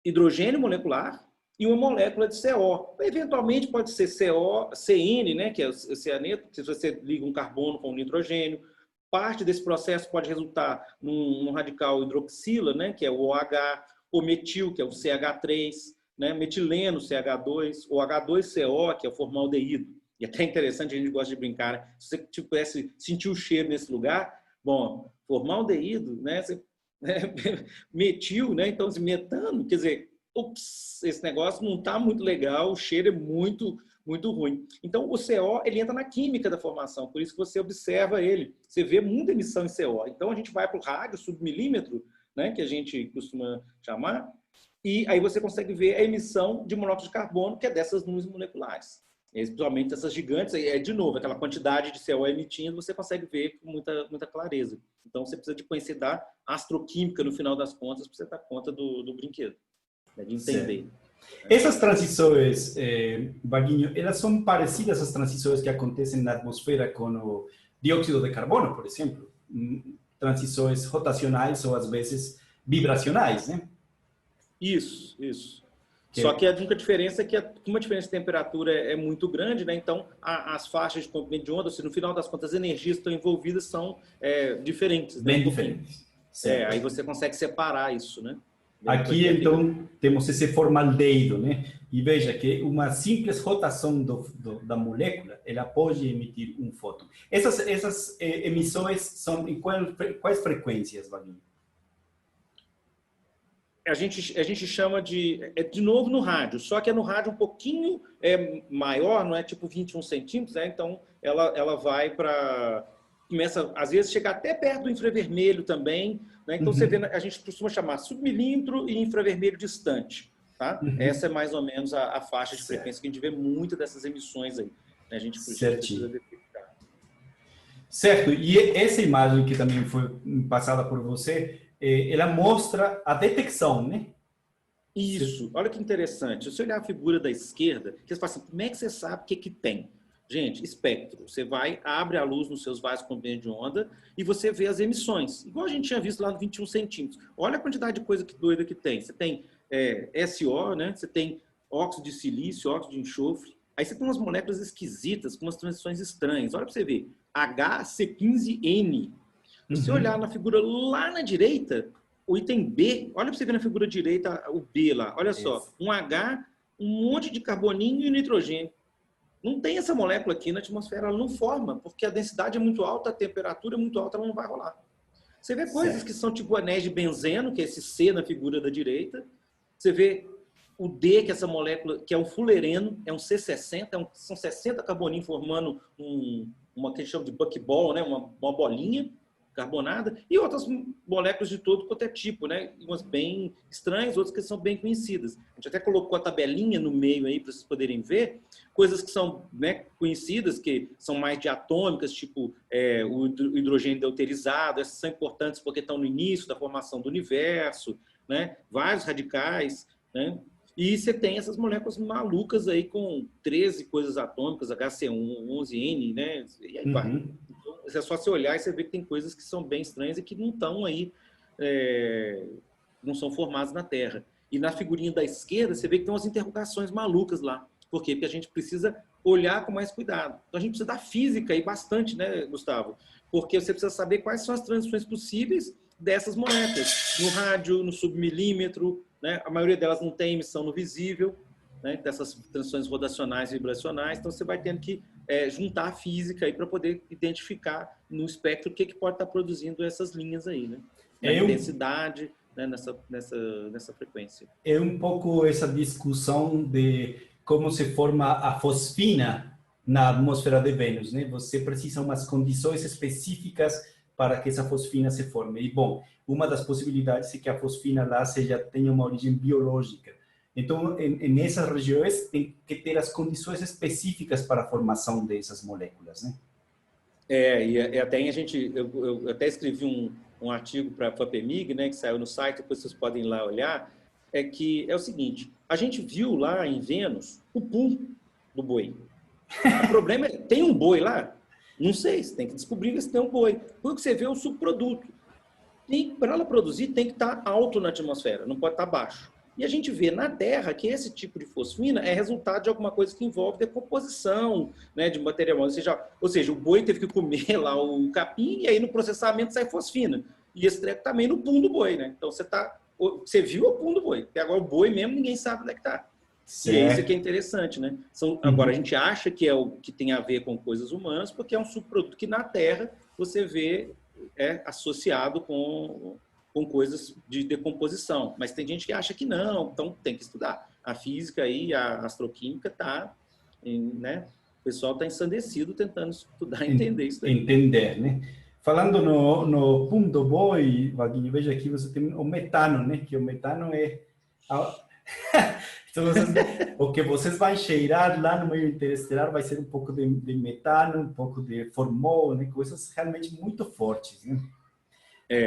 hidrogênio molecular e uma molécula de CO. Eventualmente pode ser CN, né, que é o cianeto, se você liga um carbono com um nitrogênio. Parte desse processo pode resultar num radical hidroxila, né, que é o OH, ou metil, que é o CH3, né, metileno, CH2, ou H2CO, que é o formaldeído. E até interessante, a gente gosta de brincar, né? Se você pudesse sentir o cheiro nesse lugar, bom, formaldeído, né, metil, né? Então, metano, quer dizer, ups, esse negócio não está muito legal, o cheiro é muito, muito ruim. Então, o CO, ele entra na química da formação, por isso que você observa ele. Você vê muita emissão em CO. Então, a gente vai para o rádio, submilímetro, né, que a gente costuma chamar, e aí você consegue ver a emissão de monóxido de carbono, que é dessas nuvens moleculares. Principalmente essas gigantes, de novo, aquela quantidade de CO emitindo, você consegue ver com muita clareza. Então, você precisa de conhecer da astroquímica, no final das contas, para você dar conta do brinquedo, né, de entender. Essas transições, Vaguinho, elas são parecidas às transições que acontecem na atmosfera com o dióxido de carbono, por exemplo? Transições rotacionais ou, às vezes, vibracionais, né? Isso. Só que a única diferença é que, como a diferença de temperatura é muito grande, né? Então as faixas de comprimento de onda, no final das contas, as energias que estão envolvidas são diferentes. Né? Bem diferentes. Aí você consegue separar isso, né? Aqui, então, temos esse formaldeído, né? E veja que uma simples rotação da molécula, ela pode emitir um fóton. Essas emissões são em quais frequências, Vaguinho? A gente chama de novo no rádio, só que é no rádio um pouquinho maior, não é tipo 21 centímetros, né? Então ela vai para... começa, às vezes, chegar até perto do infravermelho também, né? Então você vê, a gente costuma chamar submilímetro e infravermelho distante, tá? Essa é mais ou menos a faixa de frequência que a gente vê muito dessas emissões aí, né? A gente precisa detectar. Certo, e essa imagem que também foi passada por você, ela mostra a detecção, né? Isso, olha que interessante. Se você olhar a figura da esquerda, você fala assim, como é que você sabe o que tem? Gente, espectro. Você abre a luz nos seus vasos comprimento de onda e você vê as emissões. Igual a gente tinha visto lá no 21 centímetros. Olha a quantidade de coisa doida que tem. Você tem SO, né? Você tem óxido de silício, óxido de enxofre. Aí você tem umas moléculas esquisitas, com umas transições estranhas. Olha para você ver. HC15N. Se você olhar na figura lá na direita, o item B, olha para você ver na figura direita o B lá. Olha só, um H, um monte de carboninho e nitrogênio. Não tem essa molécula aqui na atmosfera, ela não forma, porque a densidade é muito alta, a temperatura é muito alta, ela não vai rolar. Você vê coisas que são tipo anéis de benzeno, que é esse C na figura da direita. Você vê o D, que é essa molécula, que é um fulereno, é um C60, são 60 carboninhos formando uma que a gente chama de buckball, né? Uma bolinha carbonada, e outras moléculas de todo quanto é tipo, né? Umas bem estranhas, outras que são bem conhecidas. A gente até colocou a tabelinha no meio aí para vocês poderem ver, coisas que são, né, conhecidas, que são mais diatômicas, tipo o hidrogênio deuterizado, essas são importantes porque estão no início da formação do universo, né? Vários radicais, né? E você tem essas moléculas malucas aí com 13 coisas atômicas, HC1, 11N, né? E aí vai. Então, é só você olhar e você vê que tem coisas que são bem estranhas e que não estão aí, não são formadas na Terra. E na figurinha da esquerda, você vê que tem umas interrogações malucas lá. Por quê? Porque a gente precisa olhar com mais cuidado. Então, a gente precisa da física aí bastante, né, Gustavo? Porque você precisa saber quais são as transições possíveis dessas moléculas. No rádio, no submilímetro, né? A maioria delas não tem emissão no visível, né? Dessas transições rotacionais e vibracionais. Então, você vai tendo que juntar a física aí para poder identificar no espectro o que pode estar produzindo essas linhas aí, né? Na intensidade, né? nessa frequência. É um pouco essa discussão de como se forma a fosfina na atmosfera de Vênus, né? Você precisa umas condições específicas para que essa fosfina se forme. E, bom, uma das possibilidades é que a fosfina lá tenha uma origem biológica. Então, nessas regiões, tem que ter as condições específicas para a formação dessas moléculas, né? E até eu até escrevi um artigo para a FAPEMIG, né, que saiu no site, depois vocês podem ir lá olhar, que é o seguinte, a gente viu lá em Vênus o pum do boi. O problema é, tem um boi lá? Não sei, você tem que descobrir se tem um boi. Porque você vê o subproduto. Para ela produzir, tem que estar alto na atmosfera, não pode estar baixo. E a gente vê na Terra que esse tipo de fosfina é resultado de alguma coisa que envolve decomposição, né, de material. Ou seja, o boi teve que comer lá o capim e aí no processamento sai fosfina. E esse treco também no pum do boi, né? Então você viu o pum do boi. Até agora o boi mesmo ninguém sabe onde é que está. E é isso que é interessante, né? Agora a gente acha que é o que tem a ver com coisas humanas, porque é um subproduto que na Terra você vê associado com coisas de decomposição. Mas tem gente que acha que não, então tem que estudar. A física e a astroquímica está, né? O pessoal está ensandecido tentando estudar e entender isso daí. Entender, né? Falando no pum do boi, Vaguinho, veja aqui você tem o metano, né? Que o metano é... Então, o que vocês vão cheirar lá no meio interestelar vai ser um pouco de metano, um pouco de formol, né? Coisas realmente muito fortes, né?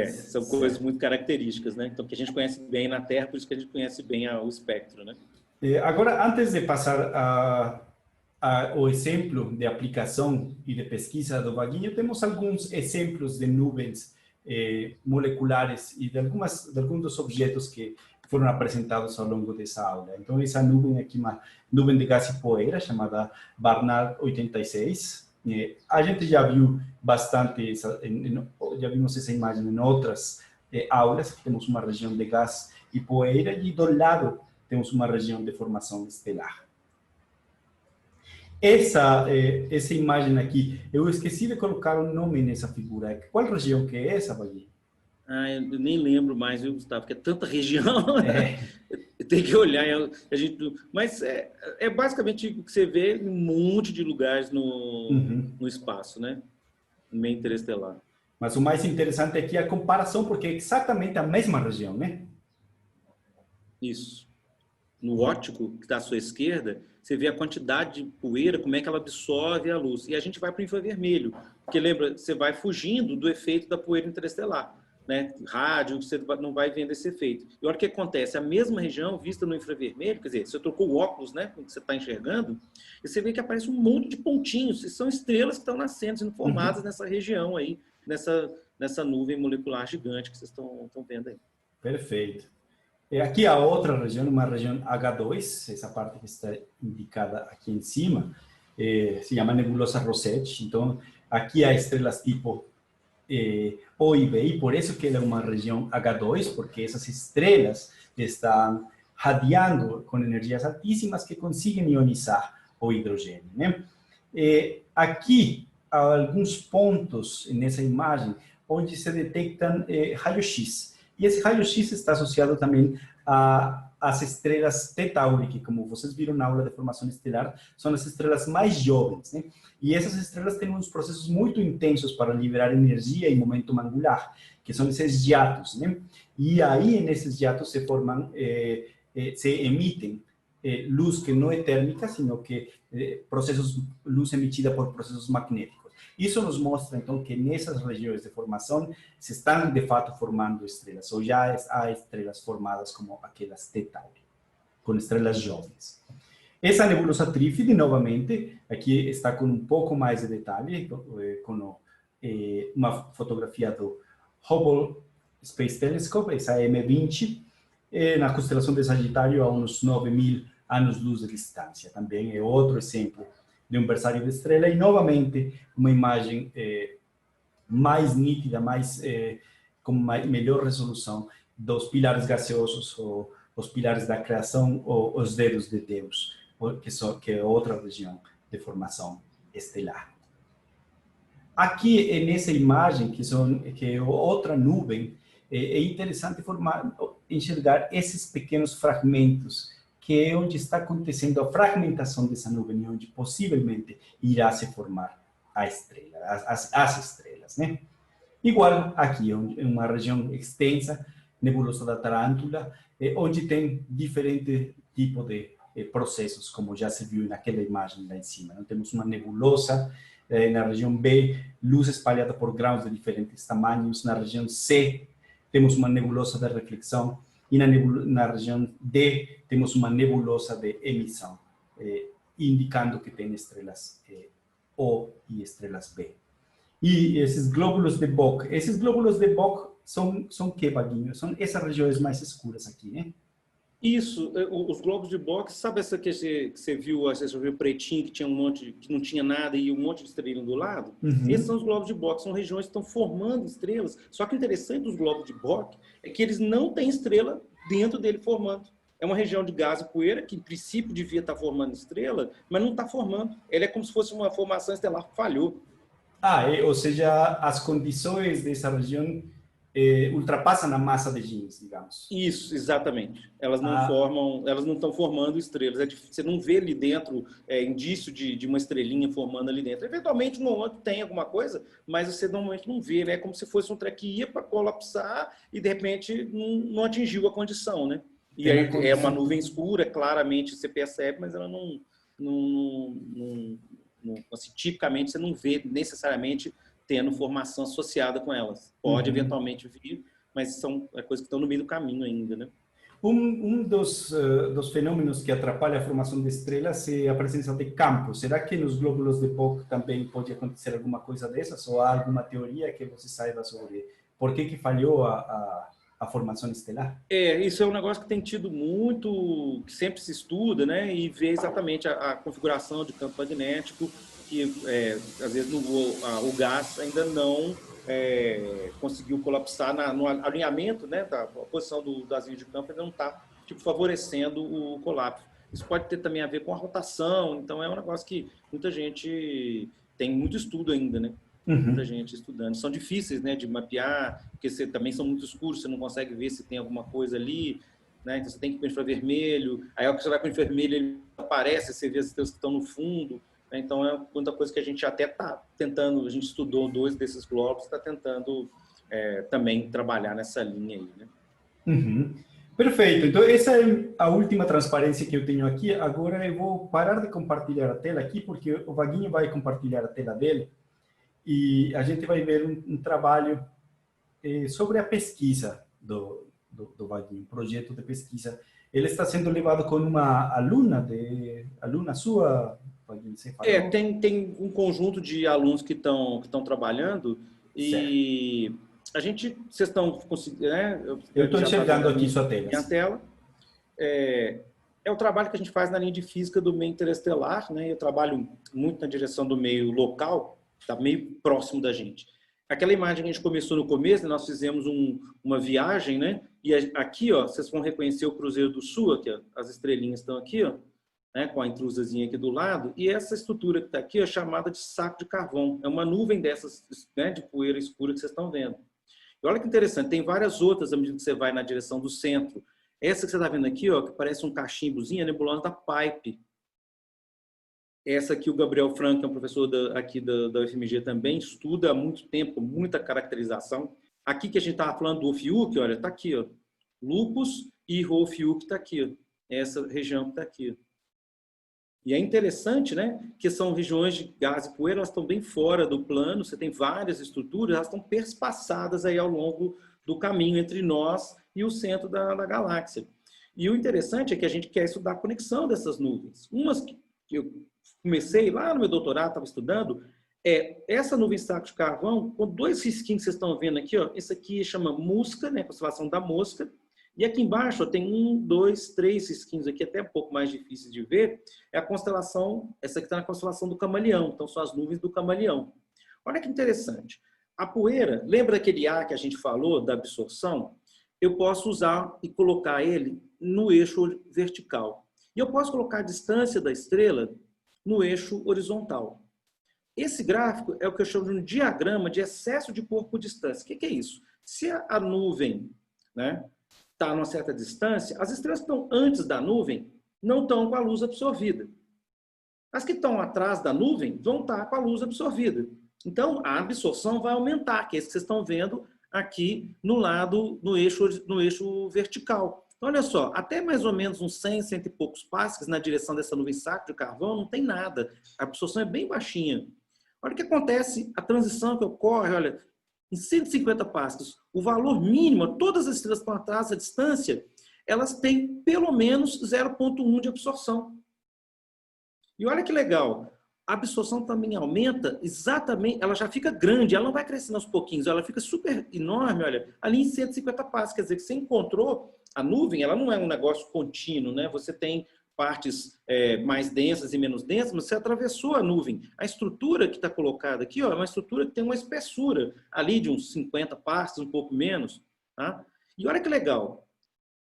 São coisas muito características, né? Então, que a gente conhece bem na Terra, por isso que a gente conhece bem o espectro, né? Agora, antes de passar ao exemplo de aplicação e de pesquisa do Vaguinho, temos alguns exemplos de nuvens moleculares e de alguns dos objetos que foram apresentados ao longo dessa aula. Então, essa nuvem aqui, uma nuvem de gás e poeira, chamada Barnard 86. A gente já viu bastante, já vimos essa imagem em outras aulas. Temos uma região de gás e poeira e do lado temos uma região de formação estelar. Essa imagem aqui, eu esqueci de colocar um nome nessa figura. Qual região que é essa, Vaguinho? Eu nem lembro mais, viu, Gustavo? Porque é tanta região. Tem que olhar. Mas é basicamente o que você vê em um monte de lugares no espaço, né? No meio interestelar. Mas o mais interessante aqui é a comparação, porque é exatamente a mesma região, né? Isso. No óptico, que está à sua esquerda, você vê a quantidade de poeira, como é que ela absorve a luz. E a gente vai para o infravermelho, porque lembra, você vai fugindo do efeito da poeira interestelar. Né? Rádio, você não vai vendo esse efeito. E olha o que acontece, a mesma região vista no infravermelho, quer dizer, você trocou o óculos, né, quando você está enxergando, e você vê que aparece um monte de pontinhos, e são estrelas que estão nascendo, sendo formadas nessa região aí, nessa nuvem molecular gigante que vocês estão vendo aí. Perfeito. Aqui a outra região, uma região H2, essa parte que está indicada aqui em cima, se chama nebulosa Rosette. Então, aqui há estrelas tipo O e B, e por isso que ela é uma região H2, porque essas estrelas estão radiando com energias altíssimas que conseguem ionizar o hidrogênio, né? Aqui, há alguns pontos nessa imagem onde se detectam raio-x. E esse raio-x está associado também às estrelas T Tauri, que, como vocês viram na aula de formação estelar, são as estrelas mais jovens, né? E essas estrelas têm uns processos muito intensos para liberar energia e momento angular, que são esses jatos, né? E aí, nesses jatos, se formam, se emitem luz que não é térmica, sino que luz emitida por processos magnéticos. Isso nos mostra, então, que nessas regiões de formação se estão, de fato, formando estrelas, ou já há estrelas formadas como aquelas T Tauri, com estrelas jovens. Essa nebulosa Trífide, novamente, aqui está com um pouco mais de detalhe, com uma fotografia do Hubble Space Telescope, essa M20, na constelação de Sagitário, a uns 9.000 anos-luz de distância. Também é outro exemplo de um berçário de estrela, e novamente uma imagem mais nítida, com melhor resolução dos pilares gaseosos, ou os pilares da criação, ou os dedos de Deus, que é outra região de formação estelar. Aqui, nessa imagem, que é outra nuvem, é interessante enxergar esses pequenos fragmentos, que é onde está acontecendo a fragmentação dessa nuvem, onde possivelmente irá se formar a estrela, as estrelas, né? Igual aqui, em uma região extensa, nebulosa da Tarântula, onde tem diferente tipo de processos, como já se viu naquela imagem lá em cima. Não temos uma nebulosa na região B, luz espalhada por grãos de diferentes tamanhos. Na região C, temos uma nebulosa de reflexão. E na região D, temos uma nebulosa de emissão, indicando que tem estrelas O e estrelas B. E esses glóbulos de Bock são que, Vaguinho? São essas regiões mais escuras aqui, né? Isso, os globos de Bock, sabe essa que você viu pretinho, que tinha um monte, que não tinha nada e um monte de estrelinha do lado? Uhum. Esses são os globos de Bock, são regiões que estão formando estrelas. Só que o interessante dos globos de Bock é que eles não têm estrela dentro dele formando. É uma região de gás e poeira que, em princípio, devia estar formando estrela, mas não está formando. Ela é como se fosse uma formação estelar que falhou. Ou seja, as condições dessa região ultrapassam a massa de Jeans, digamos. Isso, exatamente. Elas não formam, elas não estão formando estrelas. Você não vê ali dentro indício de uma estrelinha formando ali dentro. Eventualmente, no outro tem alguma coisa, mas você normalmente não vê. É como se fosse um treco que ia para colapsar e, de repente, não atingiu a condição, né? E aí é uma nuvem escura, claramente você percebe, mas ela assim, tipicamente você não vê necessariamente tendo formação associada com elas. Pode eventualmente vir, mas são coisas que estão no meio do caminho ainda, né? Um dos fenômenos que atrapalha a formação de estrelas é a presença de campos. Será que nos glóbulos de Bock também pode acontecer alguma coisa dessas? Ou há alguma teoria que você saiba sobre por que falhou a formação estelar? Isso é um negócio que tem tido muito, que sempre se estuda, né? E vê exatamente a configuração de campo magnético, que às vezes o gás ainda não conseguiu colapsar no alinhamento, né? A posição das linhas de campo ainda não está favorecendo o colapso. Isso pode ter também a ver com a rotação, então é um negócio que muita gente tem muito estudo ainda, né? Muita gente estudando. São difíceis, né, de mapear, porque também são muito escuros, você não consegue ver se tem alguma coisa ali, né? Então você tem que ir para o infravermelho, aí ao que você vai para o infravermelho ele aparece, você vê as estrelas que estão no fundo, né? Então é muita coisa que a gente até está tentando, a gente estudou 2 desses globos, está tentando também trabalhar nessa linha aí, né? Perfeito. Então, essa é a última transparência que eu tenho aqui. Agora eu vou parar de compartilhar a tela aqui, porque o Vaguinho vai compartilhar a tela dele. E a gente vai ver um trabalho sobre a pesquisa do Vaguinho, um projeto de pesquisa. Ele está sendo levado com uma aluna sua, Vaguinho, você falou? Tem um conjunto de alunos que estão trabalhando e certo. A gente, vocês estão conseguindo, né? Eu estou enxergando aqui sua tela. Minha tela. É o trabalho que a gente faz na linha de física do meio interestelar, né? Eu trabalho muito na direção do meio local, está meio próximo da gente. Aquela imagem que a gente começou no começo, né, nós fizemos uma viagem, né? E aqui, ó, vocês vão reconhecer o Cruzeiro do Sul, aqui, ó, as estrelinhas estão aqui, ó. né, com a intrusazinha aqui do lado, e essa estrutura que está aqui é chamada de saco de carvão. É uma nuvem dessas, né, de poeira escura que vocês estão vendo. E olha que interessante, tem várias outras à medida que você vai na direção do centro. Essa que você está vendo aqui, ó, que parece um cachimbozinho, é a nebulosa da Pipe. Essa aqui, o Gabriel Frank, que é um professor aqui da UFMG também, estuda há muito tempo, muita caracterização. Aqui que a gente estava falando do Ophiuchi, olha, está aqui, ó. Lupus e Ophiuchi está aqui, ó. Essa região que está aqui. E é interessante, né, que são regiões de gás e poeira, elas estão bem fora do plano, você tem várias estruturas, elas estão perspassadas aí ao longo do caminho entre nós e o centro da galáxia. E o interessante é que a gente quer estudar a conexão dessas nuvens. Umas que eu comecei lá no meu doutorado, estava estudando, essa nuvem saco de carvão, com dois risquinhos que vocês estão vendo aqui, ó, esse aqui chama Mosca, né, constelação da Mosca, e aqui embaixo ó, tem 1, 2, 3 risquinhos aqui, até um pouco mais difíceis de ver, é a constelação, essa aqui está na constelação do Camaleão, então são as nuvens do Camaleão. Olha que interessante, a poeira, lembra daquele ar que a gente falou, da absorção? Eu posso usar e colocar ele no eixo vertical. E eu posso colocar a distância da estrela no eixo horizontal. Esse gráfico é o que eu chamo de um diagrama de excesso de cor por distância. O que é isso? Se a nuvem, né, está a uma certa distância, as estrelas que estão antes da nuvem não estão com a luz absorvida. As que estão atrás da nuvem vão estar com a luz absorvida. Então, a absorção vai aumentar, que é isso que vocês estão vendo aqui no lado, no eixo vertical. Então, olha só, até mais ou menos uns 100, 100 e poucos passos na direção dessa nuvem saco de carvão, não tem nada. A absorção é bem baixinha. Olha o que acontece, a transição que ocorre, olha, em 150 passos, o valor mínimo, todas as estrelas que estão atrás, a distância, elas têm pelo menos 0,1 de absorção. E olha que legal, a absorção também aumenta exatamente, ela já fica grande, ela não vai crescendo aos pouquinhos, ela fica super enorme, olha, ali em 150 passos, quer dizer que você encontrou a nuvem, ela não é um negócio contínuo, né? Você tem partes mais densas e menos densas, mas você atravessou a nuvem. A estrutura que está colocada aqui, ó, é uma estrutura que tem uma espessura ali de uns 50 passos, um pouco menos. Tá? E olha que legal.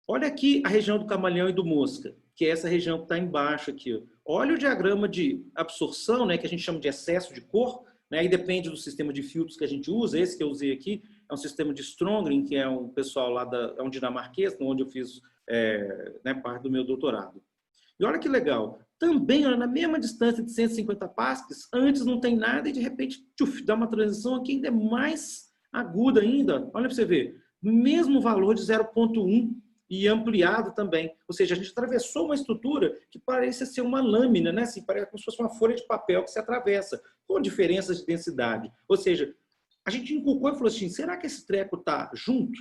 Olha aqui a região do Camaleão e do Mosca, que é essa região que está embaixo aqui. Ó. Olha o diagrama de absorção, né, que a gente chama de excesso de cor. Né, aí depende do sistema de filtros que a gente usa. Esse que eu usei aqui é um sistema de Strongling, que é um pessoal lá é um dinamarquês, onde eu fiz né, parte do meu doutorado. E olha que legal, também olha, na mesma distância de 150 passos, antes não tem nada e de repente tchuf, dá uma transição aqui ainda é mais aguda ainda. Olha para você ver, mesmo valor de 0,1 e ampliado também. Ou seja, a gente atravessou uma estrutura que parece ser uma lâmina, né? Assim, parece como se fosse uma folha de papel que se atravessa, com diferenças de densidade. Ou seja, a gente inculcou e falou assim, será que esse treco está junto?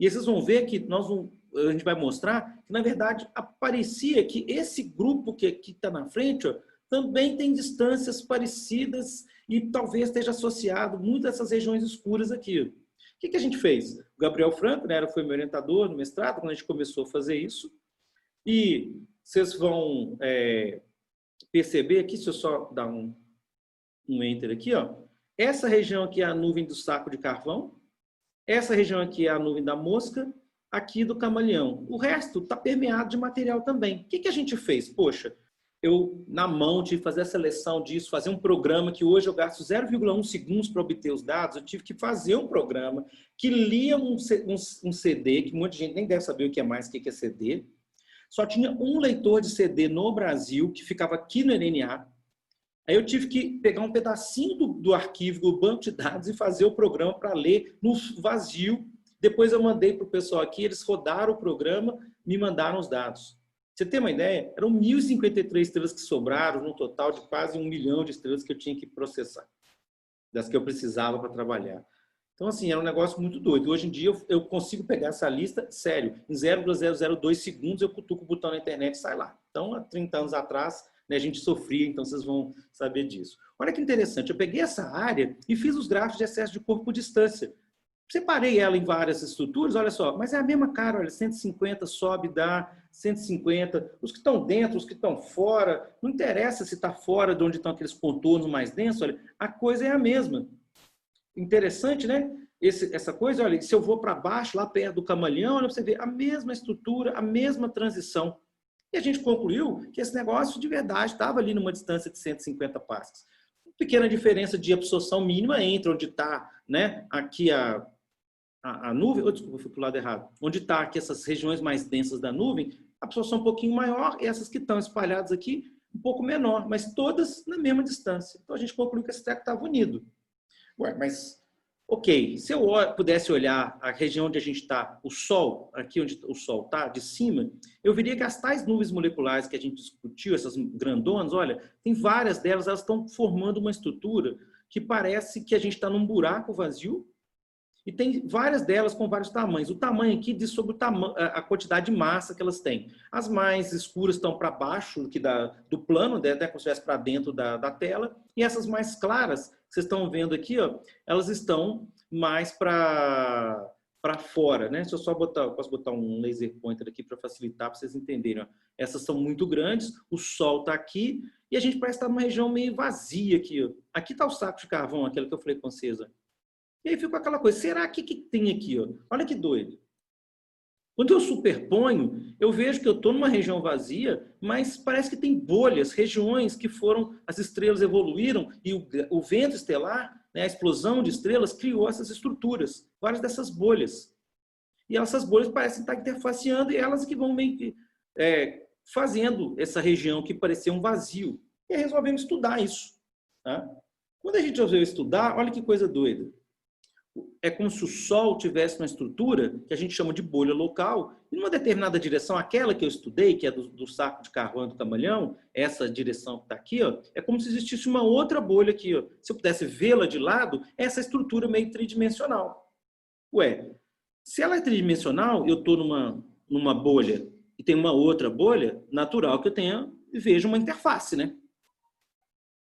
E aí vocês vão ver que a gente vai mostrar que, na verdade, parecia que esse grupo que está na frente ó, também tem distâncias parecidas e talvez esteja associado muito a essas regiões escuras aqui. O que a gente fez? O Gabriel Franco, né, foi meu orientador no mestrado, quando a gente começou a fazer isso. E vocês vão perceber aqui, se eu só dar um enter aqui, ó, essa região aqui é a nuvem do saco de carvão. Essa região aqui é a nuvem da Mosca, aqui do Camaleão. O resto está permeado de material também. O que a gente fez? Poxa, eu, na mão, tive que fazer a seleção disso, fazer um programa que hoje eu gasto 0,1 segundos para obter os dados. Eu tive que fazer um programa que lia um CD, que muita gente nem deve saber o que é mais, o que é CD. Só tinha um leitor de CD no Brasil, que ficava aqui no NNA. Aí eu tive que pegar um pedacinho do arquivo do banco de dados e fazer o programa para ler no vazio. Depois eu mandei para o pessoal aqui, eles rodaram o programa, me mandaram os dados. Você tem uma ideia? Eram 1.053 estrelas que sobraram, num total de quase 1 milhão de estrelas que eu tinha que processar, das que eu precisava para trabalhar. Então, assim, era um negócio muito doido. Hoje em dia eu consigo pegar essa lista, sério, em 0,002 segundos eu cutuco o botão na internet e sai lá. Então, há 30 anos atrás, a gente sofria, então vocês vão saber disso. Olha que interessante, eu peguei essa área e fiz os gráficos de excesso de cor por distância. Separei ela em várias estruturas, olha só, mas é a mesma cara, olha, 150 sobe, dá 150. Os que estão dentro, os que estão fora, não interessa se está fora de onde estão aqueles contornos mais densos, olha, a coisa é a mesma. Interessante, né? Essa coisa, olha, se eu vou para baixo, lá perto do Camaleão, olha, você vê a mesma estrutura, a mesma transição. E a gente concluiu que esse negócio de verdade estava ali numa distância de 150 passes. Pequena diferença de absorção mínima entre onde está, né, aqui a nuvem, desculpa, eu fui para o lado errado, onde está aqui essas regiões mais densas da nuvem, a absorção um pouquinho maior, e essas que estão espalhadas aqui, um pouco menor, mas todas na mesma distância. Então a gente concluiu que esse treco estava unido. Ué, mas, ok, se eu pudesse olhar a região onde a gente está, o Sol, aqui onde o Sol está, de cima, eu veria que as tais nuvens moleculares que a gente discutiu, essas grandonas, olha, tem várias delas, elas estão formando uma estrutura que parece que a gente está num buraco vazio, e tem várias delas com vários tamanhos. O tamanho aqui diz sobre a quantidade de massa que elas têm. As mais escuras estão para baixo do plano, até como se estivesse para dentro da tela. E essas mais claras, que vocês estão vendo aqui, ó, elas estão mais para fora, né? Se eu só posso botar um laser pointer aqui para facilitar, para vocês entenderem. Ó. Essas são muito grandes, o Sol está aqui, e a gente parece estar numa região meio vazia aqui. Ó. Aqui está o saco de carvão, aquele que eu falei com vocês. Ó. E aí fica aquela coisa, será que tem aqui? Ó? Olha que doido. Quando eu superponho, eu vejo que eu estou numa região vazia, mas parece que tem bolhas, regiões que as estrelas evoluíram e o vento estelar, né, a explosão de estrelas, criou essas estruturas, várias dessas bolhas. E essas bolhas parecem estar interfaceando e elas que vão meio que fazendo essa região que parecia um vazio. E aí resolvemos estudar isso. Tá? Quando a gente resolveu estudar, olha que coisa doida. É como se o Sol tivesse uma estrutura que a gente chama de bolha local, e numa determinada direção, aquela que eu estudei, que é do saco de carvão do camaleão, essa direção que está aqui, ó, é como se existisse uma outra bolha aqui. Ó. Se eu pudesse vê-la de lado, essa estrutura meio tridimensional. Ué, se ela é tridimensional, eu estou numa bolha e tem uma outra bolha, natural que eu veja uma interface, né?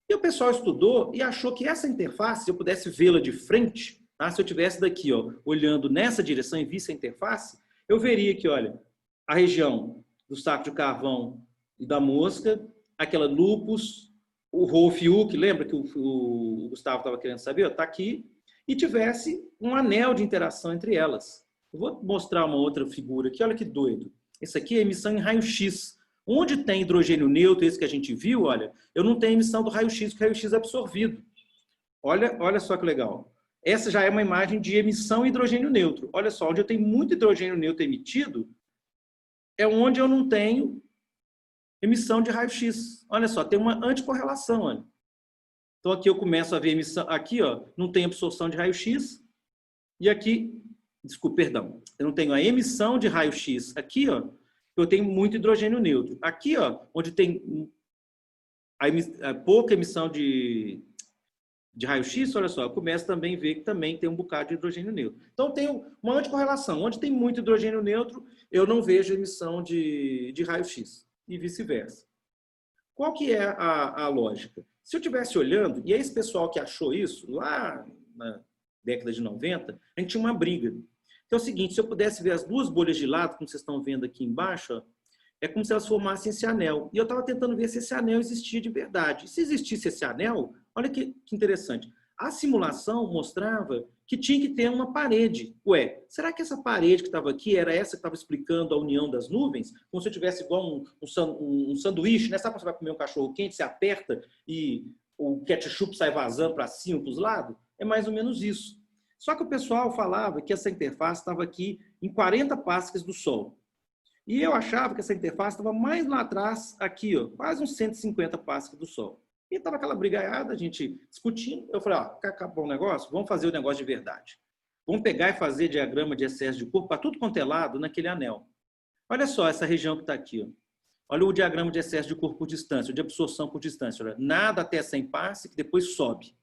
E o pessoal estudou e achou que essa interface, se eu pudesse vê-la de frente, tá? Se eu estivesse daqui, ó, olhando nessa direção e visse a interface, eu veria que, olha, a região do saco de carvão e da mosca, aquela lupus, o Rolf-Uck, lembra que o Gustavo estava querendo saber? Está aqui, e tivesse um anel de interação entre elas. Eu vou mostrar uma outra figura aqui, olha que doido. Esse aqui é emissão em raio-x. Onde tem hidrogênio neutro, esse que a gente viu, olha, eu não tenho emissão do raio-x, porque o raio-x é absorvido. Olha só que legal. Essa já é uma imagem de emissão de hidrogênio neutro. Olha só, onde eu tenho muito hidrogênio neutro emitido, é onde eu não tenho emissão de raio-x. Olha só, tem uma anticorrelação. Olha. Então aqui eu começo a ver emissão, aqui ó, não tem absorção de raio-x, e aqui, desculpa, perdão, eu não tenho a emissão de raio-x. Aqui ó, eu tenho muito hidrogênio neutro. Aqui ó, onde tem a pouca emissão de raio-x, olha só, eu começo também a ver que também tem um bocado de hidrogênio neutro. Então, tem uma anticorrelação. Onde tem muito hidrogênio neutro, eu não vejo emissão de raio-x, e vice-versa. Qual que é a lógica? Se eu estivesse olhando, e esse pessoal que achou isso, lá na década de 90, a gente tinha uma briga. Então, é o seguinte, se eu pudesse ver as duas bolhas de lado, como vocês estão vendo aqui embaixo, ó, é como se elas formassem esse anel. E eu estava tentando ver se esse anel existia de verdade. E se existisse esse anel, olha que interessante. A simulação mostrava que tinha que ter uma parede. Ué, será que essa parede que estava aqui era essa que estava explicando a união das nuvens? Como se eu tivesse igual um sanduíche, né? Sabe quando você vai comer um cachorro quente, você aperta e o ketchup sai vazando para cima, para os lados? É mais ou menos isso. Só que o pessoal falava que essa interface estava aqui em 40 pascals do Sol. E eu achava que essa interface estava mais lá atrás, aqui, ó, quase uns 150 pascals do Sol. E estava aquela brigaiada, a gente discutindo. Eu falei, ó, acabou o negócio? Vamos fazer o negócio de verdade. Vamos pegar e fazer diagrama de excesso de corpo para tudo quanto é lado naquele anel. Olha só essa região que está aqui. Ó. Olha o diagrama de excesso de corpo por distância, de absorção por distância. Olha, nada até 100 passes, que depois sobe.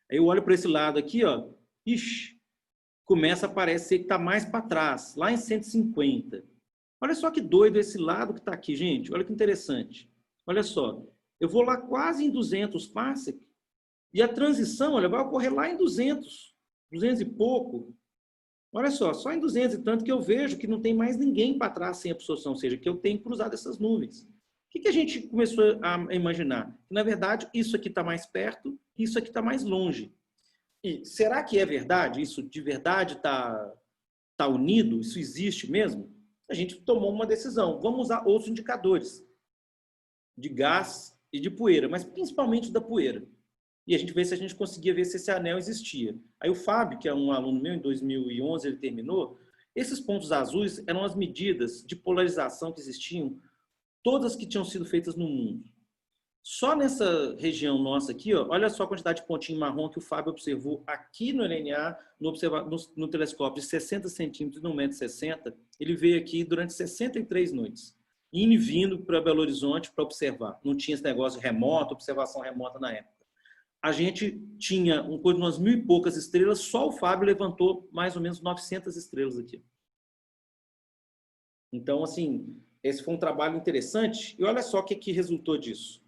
Aí eu olho para esse lado aqui, ó, ixi, começa a parecer que está mais para trás, lá em 150. Olha só que doido esse lado que está aqui, gente. Olha que interessante. Olha só. Eu vou lá quase em 200 passes e a transição, olha, vai ocorrer lá em 200 e pouco. Olha só em 200 e tanto que eu vejo que não tem mais ninguém para trás sem absorção, ou seja, que eu tenho cruzado essas nuvens. O que a gente começou a imaginar? Que, na verdade, isso aqui está mais perto, isso aqui está mais longe. E será que é verdade? Isso de verdade está unido? Isso existe mesmo? a gente tomou uma decisão. Vamos usar outros indicadores de gás e de poeira, mas principalmente da poeira. E a gente vê se a gente conseguia ver se esse anel existia. Aí o Fábio, que é um aluno meu, em 2011 ele terminou, esses pontos azuis eram as medidas de polarização que existiam, todas que tinham sido feitas no mundo. Só nessa região nossa aqui, ó, olha só a quantidade de pontinho marrom que o Fábio observou aqui no LNA, no telescópio de 60 centímetros no 1,60 m. Ele veio aqui durante 63 noites, indo e vindo para Belo Horizonte para observar. Não tinha esse negócio remoto, observação remota na época. A gente tinha umas 1.000 e poucas estrelas, só o Fábio levantou mais ou menos 900 estrelas aqui. Então, assim, esse foi um trabalho interessante. E olha só o que resultou disso.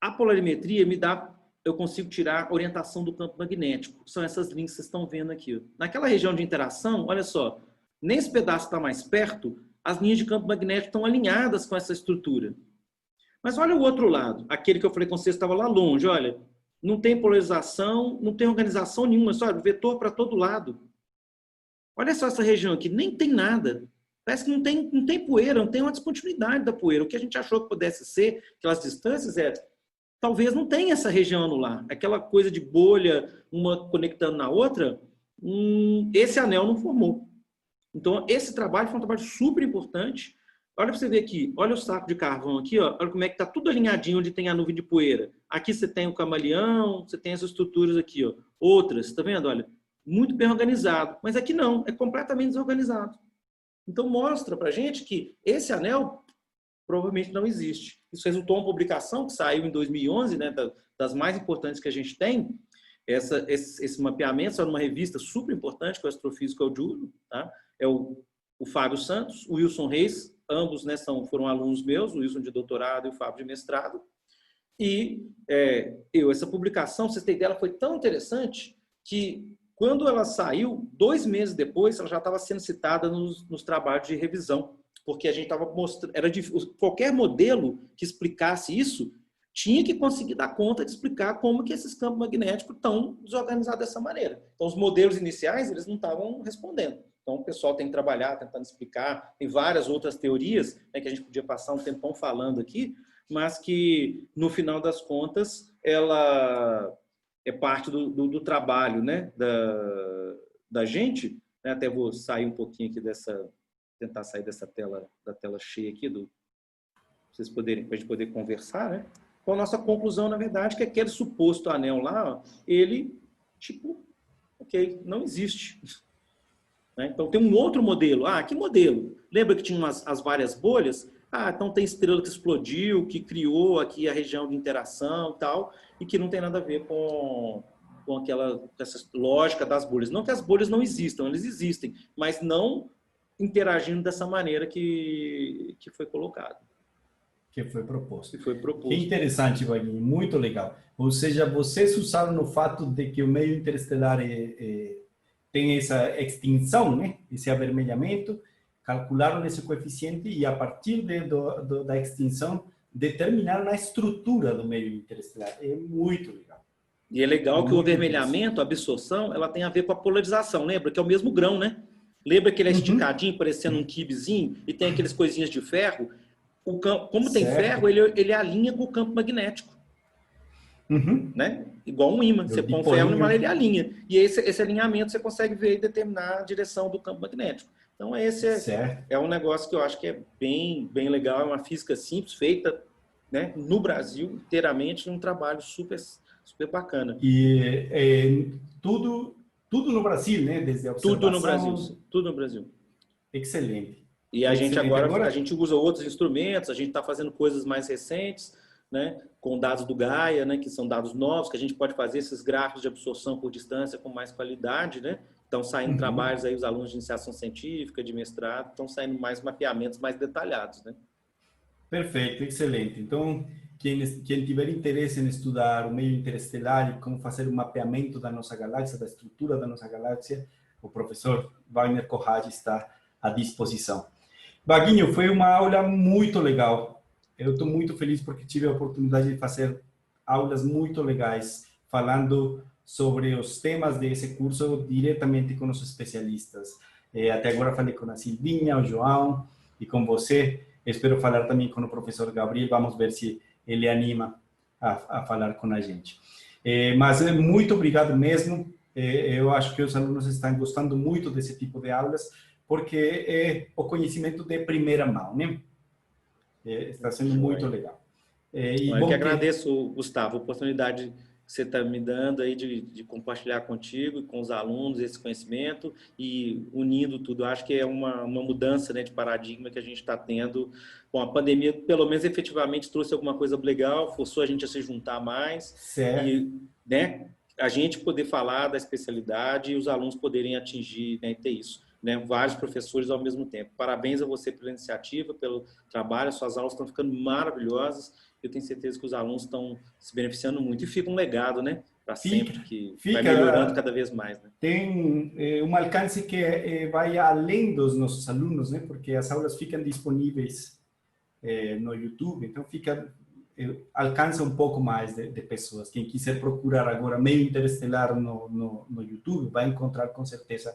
A polarimetria eu consigo tirar a orientação do campo magnético. São essas linhas que vocês estão vendo aqui. Naquela região de interação, olha só, nesse pedaço que está mais perto, as linhas de campo magnético estão alinhadas com essa estrutura. Mas olha o outro lado, aquele que eu falei com vocês estava lá longe, olha, não tem polarização, não tem organização nenhuma, só vetor para todo lado. Olha só essa região aqui, nem tem nada. Parece que não tem poeira, não tem uma descontinuidade da poeira. O que a gente achou que pudesse ser, aquelas distâncias, talvez não tenha essa região anular. Aquela coisa de bolha, uma conectando na outra, esse anel não formou. Então, esse trabalho foi um trabalho super importante. Olha para você ver aqui, olha o saco de carvão aqui, ó, olha como é que está tudo alinhadinho onde tem a nuvem de poeira. Aqui você tem o camaleão, você tem essas estruturas aqui, ó. Outras, está vendo? Olha, muito bem organizado. Mas aqui não, é completamente desorganizado. Então, mostra para a gente que esse anel provavelmente não existe. Isso resultou em uma publicação que saiu em 2011, né, das mais importantes que a gente tem. Esse mapeamento saiu numa revista super importante, que é o Astrofísica ao Júlio, tá? É o Fábio Santos, o Wilson Reis, ambos, né, foram alunos meus, o Wilson de doutorado e o Fábio de mestrado. E essa publicação, pra vocês terem ideia, ela foi tão interessante que, quando ela saiu, 2 meses depois, ela já estava sendo citada nos trabalhos de revisão, porque a gente estava mostrando, qualquer modelo que explicasse isso tinha que conseguir dar conta de explicar como que esses campos magnéticos estão desorganizados dessa maneira. Então, os modelos iniciais, eles não estavam respondendo. Então, o pessoal tem que trabalhar, tentando explicar. Tem várias outras teorias, né, que a gente podia passar um tempão falando aqui, mas que, no final das contas, ela é parte do trabalho, né, da gente. Né? Até vou sair um pouquinho aqui tentar sair da tela cheia aqui, para a gente poder conversar, né? Com a nossa conclusão, na verdade, que aquele suposto anel lá, ó, ele, ok, não existe. Né? Então, tem um outro modelo. Ah, que modelo? Lembra que tinha as várias bolhas? Ah, então tem estrela que explodiu, que criou aqui a região de interação e tal, e que não tem nada a ver com essa lógica das bolhas. Não que as bolhas não existam, elas existem, mas não interagindo dessa maneira que foi colocado. Que foi proposto. Que interessante, Vaguinho, muito legal. Ou seja, vocês usaram o fato de que o meio interestelar tem essa extinção, né? Esse avermelhamento, calcularam esse coeficiente e, a partir da extinção, determinaram a estrutura do meio interestelar. É muito legal. E é legal que o avermelhamento, a absorção, ela tem a ver com a polarização. Lembra que é o mesmo grão, né? Lembra que ele é esticadinho, parecendo um quibezinho, e tem aquelas coisinhas de ferro? Como tem ferro, ele alinha com o campo magnético. Né? Igual um ímã. Você põe um ferro no ele alinha. E esse alinhamento você consegue ver e determinar a direção do campo magnético. Então, esse é um negócio que eu acho que é bem, bem legal. É uma física simples, feita, né, no Brasil, inteiramente, num trabalho super, super bacana. E tudo no Brasil, né? Desde a observação... Tudo no Brasil. Tudo no Brasil. Excelente. E a gente agora a gente usa outros instrumentos, a gente está fazendo coisas mais recentes, né, com dados do Gaia, né, que são dados novos, que a gente pode fazer esses gráficos de absorção por distância com mais qualidade, né? Estão saindo trabalhos aí, os alunos de iniciação científica, de mestrado, estão saindo mais mapeamentos mais detalhados, né? Perfeito, excelente. Então, quem tiver interesse em estudar o meio interestelar e como fazer o mapeamento da nossa galáxia, da estrutura da nossa galáxia, o professor Wagner Kohagi está à disposição. Vaguinho, foi uma aula muito legal. Eu estou muito feliz porque tive a oportunidade de fazer aulas muito legais, falando sobre os temas desse curso diretamente com os especialistas. Até agora falei com a Silvinha, o João e com você. Espero falar também com o professor Gabriel. Vamos ver se ele anima a falar com a gente. Mas muito obrigado mesmo. Eu acho que os alunos estão gostando muito desse tipo de aulas, porque é o conhecimento de primeira mão, né? Está sendo muito legal. Eu que agradeço, Gustavo, a oportunidade que você está me dando aí de compartilhar contigo e com os alunos esse conhecimento e unindo tudo. Eu acho que é uma mudança, né, de paradigma que a gente está tendo. Bom, a pandemia, pelo menos, efetivamente trouxe alguma coisa legal, forçou a gente a se juntar mais. Certo. E, né, a gente poder falar da especialidade e os alunos poderem atingir, né, e ter isso. Né, vários professores ao mesmo tempo. Parabéns a você pela iniciativa, pelo trabalho, suas aulas estão ficando maravilhosas. Eu tenho certeza que os alunos estão se beneficiando muito e fica um legado, né, para sempre, que vai melhorando cada vez mais. Né? Tem um alcance que vai além dos nossos alunos, né, porque as aulas ficam disponíveis no YouTube, então alcança um pouco mais de pessoas. Quem quiser procurar agora Meio Interestelar no YouTube vai encontrar com certeza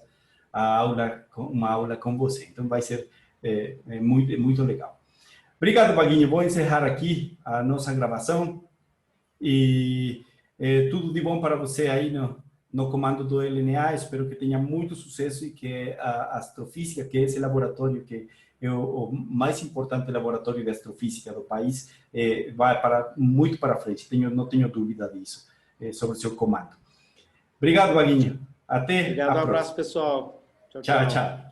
uma aula com você. Então vai ser muito legal. Obrigado, Vaguinho. Vou encerrar aqui a nossa gravação e tudo de bom para você aí no comando do LNA. Espero que tenha muito sucesso e que a astrofísica, que é esse laboratório que é o mais importante laboratório de astrofísica do país, vai muito para frente. Não tenho dúvida disso, sobre o seu comando. Obrigado, Vaguinho. Até Obrigado, um abraço, pessoal. Tchau, tchau.